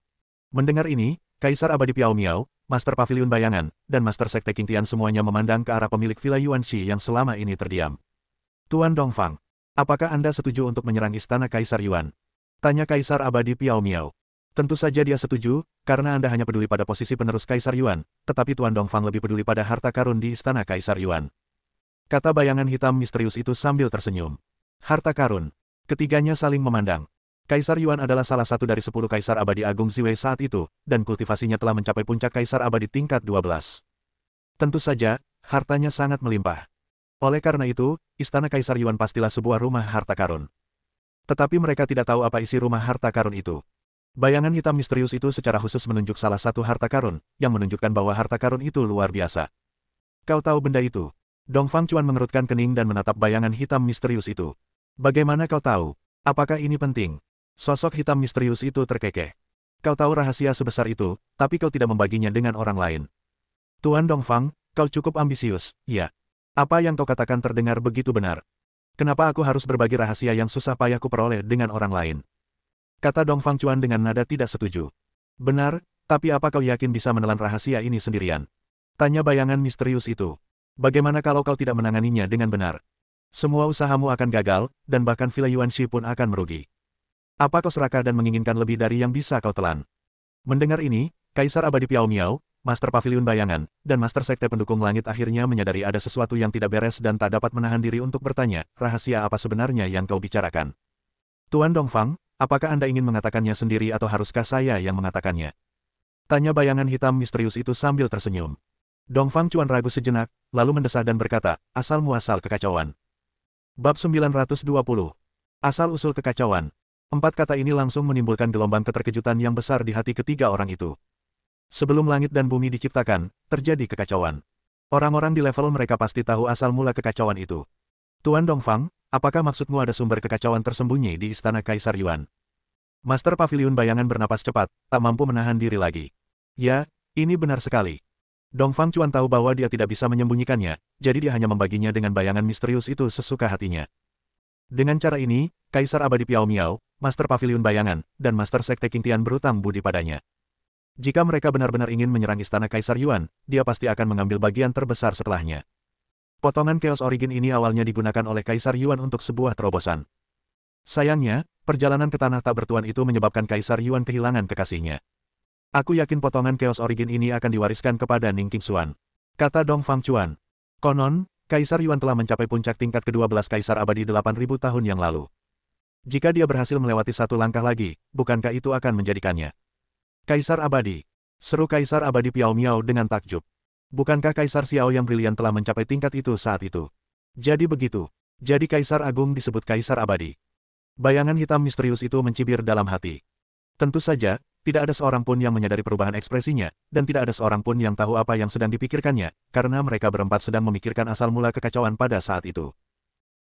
Mendengar ini, Kaisar Abadi Piao Miao, Master Paviliun Bayangan, dan Master Sekte King Tian semuanya memandang ke arah pemilik Villa Yuanxi yang selama ini terdiam. Tuan Dongfang, apakah Anda setuju untuk menyerang istana Kaisar Yuan? Tanya Kaisar Abadi Piao Miao. Tentu saja dia setuju, karena Anda hanya peduli pada posisi penerus Kaisar Yuan, tetapi Tuan Dongfang lebih peduli pada harta karun di istana Kaisar Yuan. Kata bayangan hitam misterius itu sambil tersenyum. Harta karun. Ketiganya saling memandang. Kaisar Yuan adalah salah satu dari 10 Kaisar Abadi Agung Ziwei saat itu, dan kultivasinya telah mencapai puncak Kaisar Abadi tingkat 12. Tentu saja, hartanya sangat melimpah. Oleh karena itu, istana Kaisar Yuan pastilah sebuah rumah harta karun. Tetapi mereka tidak tahu apa isi rumah harta karun itu. Bayangan hitam misterius itu secara khusus menunjuk salah satu harta karun, yang menunjukkan bahwa harta karun itu luar biasa. Kau tahu benda itu? Dongfang Chuan mengerutkan kening dan menatap bayangan hitam misterius itu. Bagaimana kau tahu? Apakah ini penting? Sosok hitam misterius itu terkekeh. Kau tahu rahasia sebesar itu, tapi kau tidak membaginya dengan orang lain. Tuan Dongfang, kau cukup ambisius, ya. Apa yang kau katakan terdengar begitu benar. Kenapa aku harus berbagi rahasia yang susah payah kuperoleh dengan orang lain? Kata Dongfang Chuan dengan nada tidak setuju. Benar, tapi apa kau yakin bisa menelan rahasia ini sendirian? Tanya bayangan misterius itu. Bagaimana kalau kau tidak menanganinya dengan benar? Semua usahamu akan gagal, dan bahkan Villa Yuanxi pun akan merugi. Apa kau serakah dan menginginkan lebih dari yang bisa kau telan? Mendengar ini, Kaisar Abadi Piao Miao, Master Paviliun Bayangan, dan Master Sekte Pendukung Langit akhirnya menyadari ada sesuatu yang tidak beres dan tak dapat menahan diri untuk bertanya, rahasia apa sebenarnya yang kau bicarakan? Tuan Dongfang, apakah Anda ingin mengatakannya sendiri atau haruskah saya yang mengatakannya? Tanya bayangan hitam misterius itu sambil tersenyum. Dongfang Chuan ragu sejenak, lalu mendesah dan berkata, asal-muasal kekacauan. Bab 920. Asal-usul kekacauan. 4 kata ini langsung menimbulkan gelombang keterkejutan yang besar di hati ketiga orang itu. Sebelum langit dan bumi diciptakan, terjadi kekacauan. Orang-orang di level mereka pasti tahu asal mula kekacauan itu. Tuan Dongfang, apakah maksudmu ada sumber kekacauan tersembunyi di Istana Kaisar Yuan? Master Paviliun Bayangan bernapas cepat, tak mampu menahan diri lagi. Ya, ini benar sekali. Dongfang Chuan tahu bahwa dia tidak bisa menyembunyikannya, jadi dia hanya membaginya dengan bayangan misterius itu sesuka hatinya. Dengan cara ini, Kaisar Abadi Piao Miao, Master Paviliun Bayangan, dan Master Sekte Qingtian berutang budi padanya. Jika mereka benar-benar ingin menyerang Istana Kaisar Yuan, dia pasti akan mengambil bagian terbesar setelahnya. Potongan Chaos Origin ini awalnya digunakan oleh Kaisar Yuan untuk sebuah terobosan. Sayangnya, perjalanan ke tanah tak bertuan itu menyebabkan Kaisar Yuan kehilangan kekasihnya. Aku yakin potongan Chaos Origin ini akan diwariskan kepada Ning Qingxuan, kata Dongfang Chuan. Konon, Kaisar Yuan telah mencapai puncak tingkat ke-12 Kaisar Abadi 8.000 tahun yang lalu. Jika dia berhasil melewati satu langkah lagi, bukankah itu akan menjadikannya Kaisar Abadi? Seru Kaisar Abadi Piao Miao dengan takjub. Bukankah Kaisar Xiao yang brilian telah mencapai tingkat itu saat itu? Jadi begitu. Jadi Kaisar Agung disebut Kaisar Abadi. Bayangan hitam misterius itu mencibir dalam hati. Tentu saja, tidak ada seorang pun yang menyadari perubahan ekspresinya, dan tidak ada seorang pun yang tahu apa yang sedang dipikirkannya, karena mereka berempat sedang memikirkan asal mula kekacauan pada saat itu.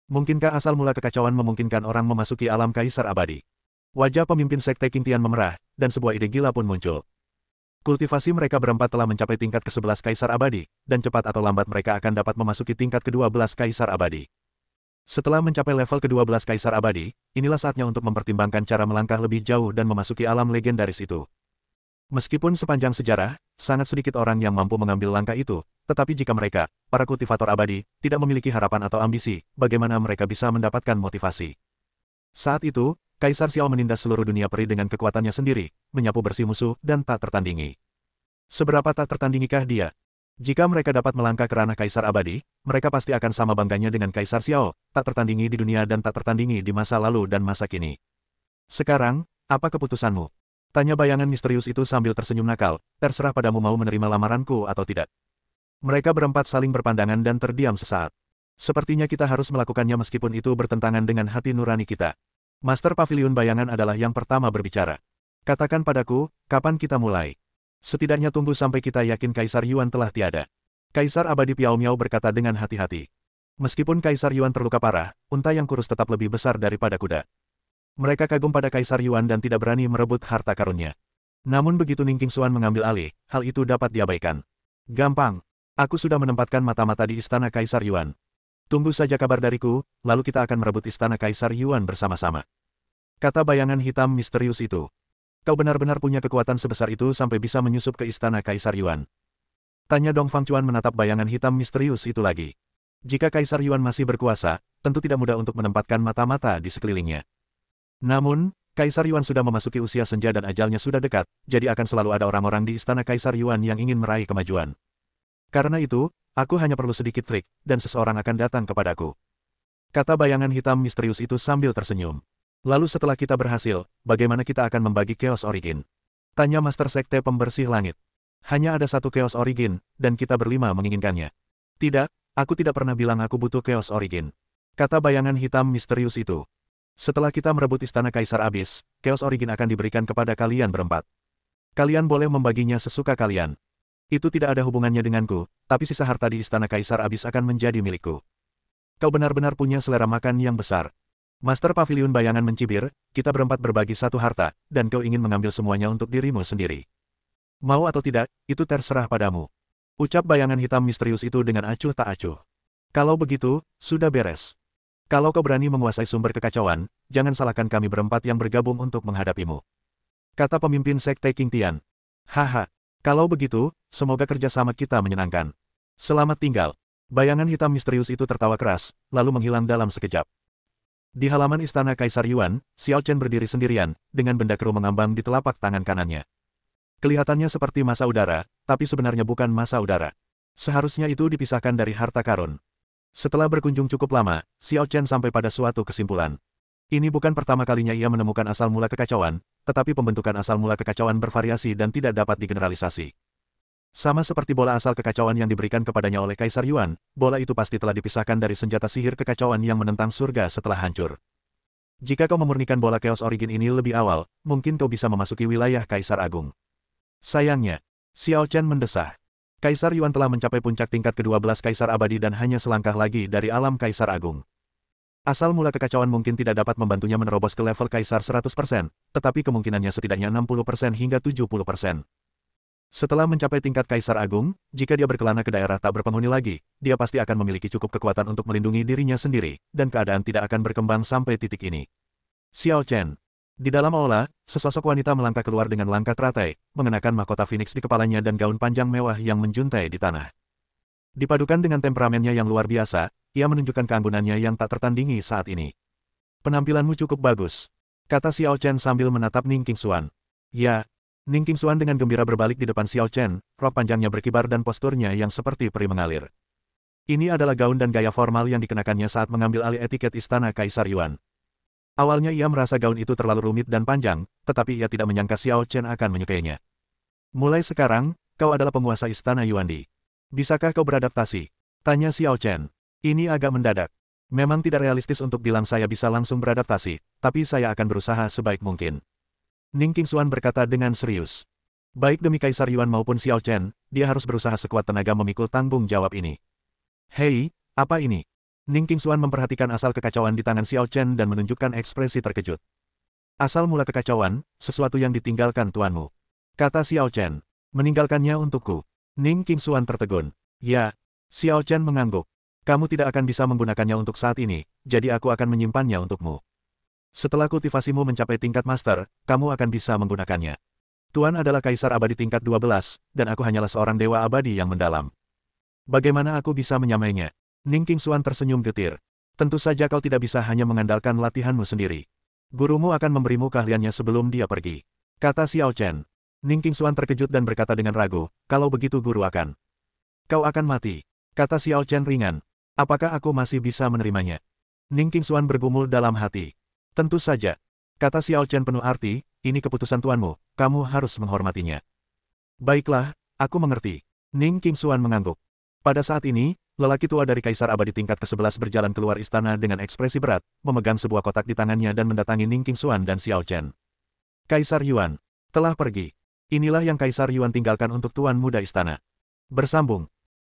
Mungkinkah asal mula kekacauan memungkinkan orang memasuki alam Kaisar Abadi? Wajah pemimpin Sekte Qingtian memerah, dan sebuah ide gila pun muncul. Kultivasi mereka berempat telah mencapai tingkat ke-11 Kaisar Abadi, dan cepat atau lambat mereka akan dapat memasuki tingkat ke-12 Kaisar Abadi. Setelah mencapai level ke-12 Kaisar Abadi, inilah saatnya untuk mempertimbangkan cara melangkah lebih jauh dan memasuki alam legendaris itu. Meskipun sepanjang sejarah, sangat sedikit orang yang mampu mengambil langkah itu, tetapi jika mereka, para kultivator abadi, tidak memiliki harapan atau ambisi, bagaimana mereka bisa mendapatkan motivasi? Saat itu, Kaisar Xiao menindas seluruh dunia peri dengan kekuatannya sendiri, menyapu bersih musuh dan tak tertandingi. Seberapa tak tertandingikah dia? Jika mereka dapat melangkah ke ranah Kaisar Abadi, mereka pasti akan sama bangganya dengan Kaisar Xiao, tak tertandingi di dunia dan tak tertandingi di masa lalu dan masa kini. Sekarang, apa keputusanmu? Tanya bayangan misterius itu sambil tersenyum nakal, terserah padamu mau menerima lamaranku atau tidak. Mereka berempat saling berpandangan dan terdiam sesaat. Sepertinya kita harus melakukannya meskipun itu bertentangan dengan hati nurani kita. Master Paviliun Bayangan adalah yang pertama berbicara. Katakan padaku, kapan kita mulai? Setidaknya tunggu sampai kita yakin Kaisar Yuan telah tiada. Kaisar Abadi Piao Miao berkata dengan hati-hati. Meskipun Kaisar Yuan terluka parah, unta yang kurus tetap lebih besar daripada kuda. Mereka kagum pada Kaisar Yuan dan tidak berani merebut harta karunnya. Namun begitu Ning Qingxuan mengambil alih, hal itu dapat diabaikan. Gampang. Aku sudah menempatkan mata-mata di Istana Kaisar Yuan. Tunggu saja kabar dariku, lalu kita akan merebut Istana Kaisar Yuan bersama-sama. Kata bayangan hitam misterius itu. Kau benar-benar punya kekuatan sebesar itu sampai bisa menyusup ke Istana Kaisar Yuan? Tanya Dongfang Chuan menatap bayangan hitam misterius itu lagi. Jika Kaisar Yuan masih berkuasa, tentu tidak mudah untuk menempatkan mata-mata di sekelilingnya. Namun, Kaisar Yuan sudah memasuki usia senja dan ajalnya sudah dekat, jadi akan selalu ada orang-orang di Istana Kaisar Yuan yang ingin meraih kemajuan. Karena itu, aku hanya perlu sedikit trik, dan seseorang akan datang kepadaku. Kata bayangan hitam misterius itu sambil tersenyum. Lalu setelah kita berhasil, bagaimana kita akan membagi Chaos Origin? Tanya Master Sekte Pembersih Langit. Hanya ada satu Chaos Origin, dan kita berlima menginginkannya. Tidak, aku tidak pernah bilang aku butuh Chaos Origin. Kata bayangan hitam misterius itu. Setelah kita merebut Istana Kaisar Abyss, Chaos Origin akan diberikan kepada kalian berempat. Kalian boleh membaginya sesuka kalian. Itu tidak ada hubungannya denganku, tapi sisa harta di Istana Kaisar Abyss akan menjadi milikku. Kau benar-benar punya selera makan yang besar. Master Pavilion Bayangan mencibir, kita berempat berbagi satu harta, dan kau ingin mengambil semuanya untuk dirimu sendiri. Mau atau tidak, itu terserah padamu. Ucap bayangan hitam misterius itu dengan acuh tak acuh. Kalau begitu, sudah beres. Kalau kau berani menguasai sumber kekacauan, jangan salahkan kami berempat yang bergabung untuk menghadapimu. Kata pemimpin Sekte King Tian. Haha, kalau begitu, semoga kerjasama kita menyenangkan. Selamat tinggal. Bayangan hitam misterius itu tertawa keras, lalu menghilang dalam sekejap. Di halaman istana Kaisar Yuan, Xiao Chen berdiri sendirian, dengan benda keruh mengambang di telapak tangan kanannya. Kelihatannya seperti massa udara, tapi sebenarnya bukan massa udara. Seharusnya itu dipisahkan dari harta karun. Setelah berkunjung cukup lama, Xiao Chen sampai pada suatu kesimpulan. Ini bukan pertama kalinya ia menemukan asal mula kekacauan, tetapi pembentukan asal mula kekacauan bervariasi dan tidak dapat digeneralisasi. Sama seperti bola asal kekacauan yang diberikan kepadanya oleh Kaisar Yuan, bola itu pasti telah dipisahkan dari senjata sihir kekacauan yang menentang surga setelah hancur. Jika kau memurnikan bola Chaos Origin ini lebih awal, mungkin kau bisa memasuki wilayah Kaisar Agung. Sayangnya, Xiao Chen mendesah. Kaisar Yuan telah mencapai puncak tingkat ke-12 Kaisar Abadi dan hanya selangkah lagi dari alam Kaisar Agung. Asal mula kekacauan mungkin tidak dapat membantunya menerobos ke level Kaisar 100%, tetapi kemungkinannya setidaknya 60% hingga 70%. Setelah mencapai tingkat Kaisar Agung, jika dia berkelana ke daerah tak berpenghuni lagi, dia pasti akan memiliki cukup kekuatan untuk melindungi dirinya sendiri, dan keadaan tidak akan berkembang sampai titik ini. Xiao Chen. Di dalam aula, sesosok wanita melangkah keluar dengan langkah teratai, mengenakan mahkota Phoenix di kepalanya dan gaun panjang mewah yang menjuntai di tanah. Dipadukan dengan temperamennya yang luar biasa, ia menunjukkan keanggunannya yang tak tertandingi saat ini. Penampilanmu cukup bagus, kata Xiao Chen sambil menatap Ning Qingxuan. Ya. Ning Qingxuan dengan gembira berbalik di depan Xiao Chen, rok panjangnya berkibar dan posturnya yang seperti peri mengalir. Ini adalah gaun dan gaya formal yang dikenakannya saat mengambil alih etiket istana Kaisar Yuan. Awalnya ia merasa gaun itu terlalu rumit dan panjang, tetapi ia tidak menyangka Xiao Chen akan menyukainya. Mulai sekarang, kau adalah penguasa istana Yuandi. Bisakah kau beradaptasi? Tanya Xiao Chen. Ini agak mendadak. Memang tidak realistis untuk bilang saya bisa langsung beradaptasi, tapi saya akan berusaha sebaik mungkin. Ning Qingxuan berkata dengan serius. Baik demi Kaisar Yuan maupun Xiao Chen, dia harus berusaha sekuat tenaga memikul tanggung jawab ini. Hei, apa ini? Ning Qingxuan memperhatikan asal kekacauan di tangan Xiao Chen dan menunjukkan ekspresi terkejut. Asal mula kekacauan, sesuatu yang ditinggalkan tuanmu. Kata Xiao Chen. Meninggalkannya untukku. Ning Qingxuan tertegun. Ya. Xiao Chen mengangguk. Kamu tidak akan bisa menggunakannya untuk saat ini, jadi aku akan menyimpannya untukmu. Setelah kultivasimu mencapai tingkat master, kamu akan bisa menggunakannya. Tuan adalah Kaisar Abadi tingkat 12, dan aku hanyalah seorang dewa abadi yang mendalam. Bagaimana aku bisa menyamainya? Ning Qingxuan tersenyum getir. Tentu saja kau tidak bisa hanya mengandalkan latihanmu sendiri. Gurumu akan memberimu keahliannya sebelum dia pergi. Kata Xiao Chen. Ning Qingxuan terkejut dan berkata dengan ragu, kalau begitu guru akan. Kau akan mati. Kata Xiao Chen ringan. Apakah aku masih bisa menerimanya? Ning Qingxuan bergumul dalam hati. Tentu saja. Kata Xiao Chen penuh arti, ini keputusan tuanmu, kamu harus menghormatinya. Baiklah, aku mengerti. Ning Qingxuan mengangguk. Pada saat ini, lelaki tua dari Kaisar Abadi tingkat ke-11 berjalan keluar istana dengan ekspresi berat, memegang sebuah kotak di tangannya dan mendatangi Ning Qingxuan dan Xiao Chen. Kaisar Yuan telah pergi. Inilah yang Kaisar Yuan tinggalkan untuk tuan muda istana. Bersambung.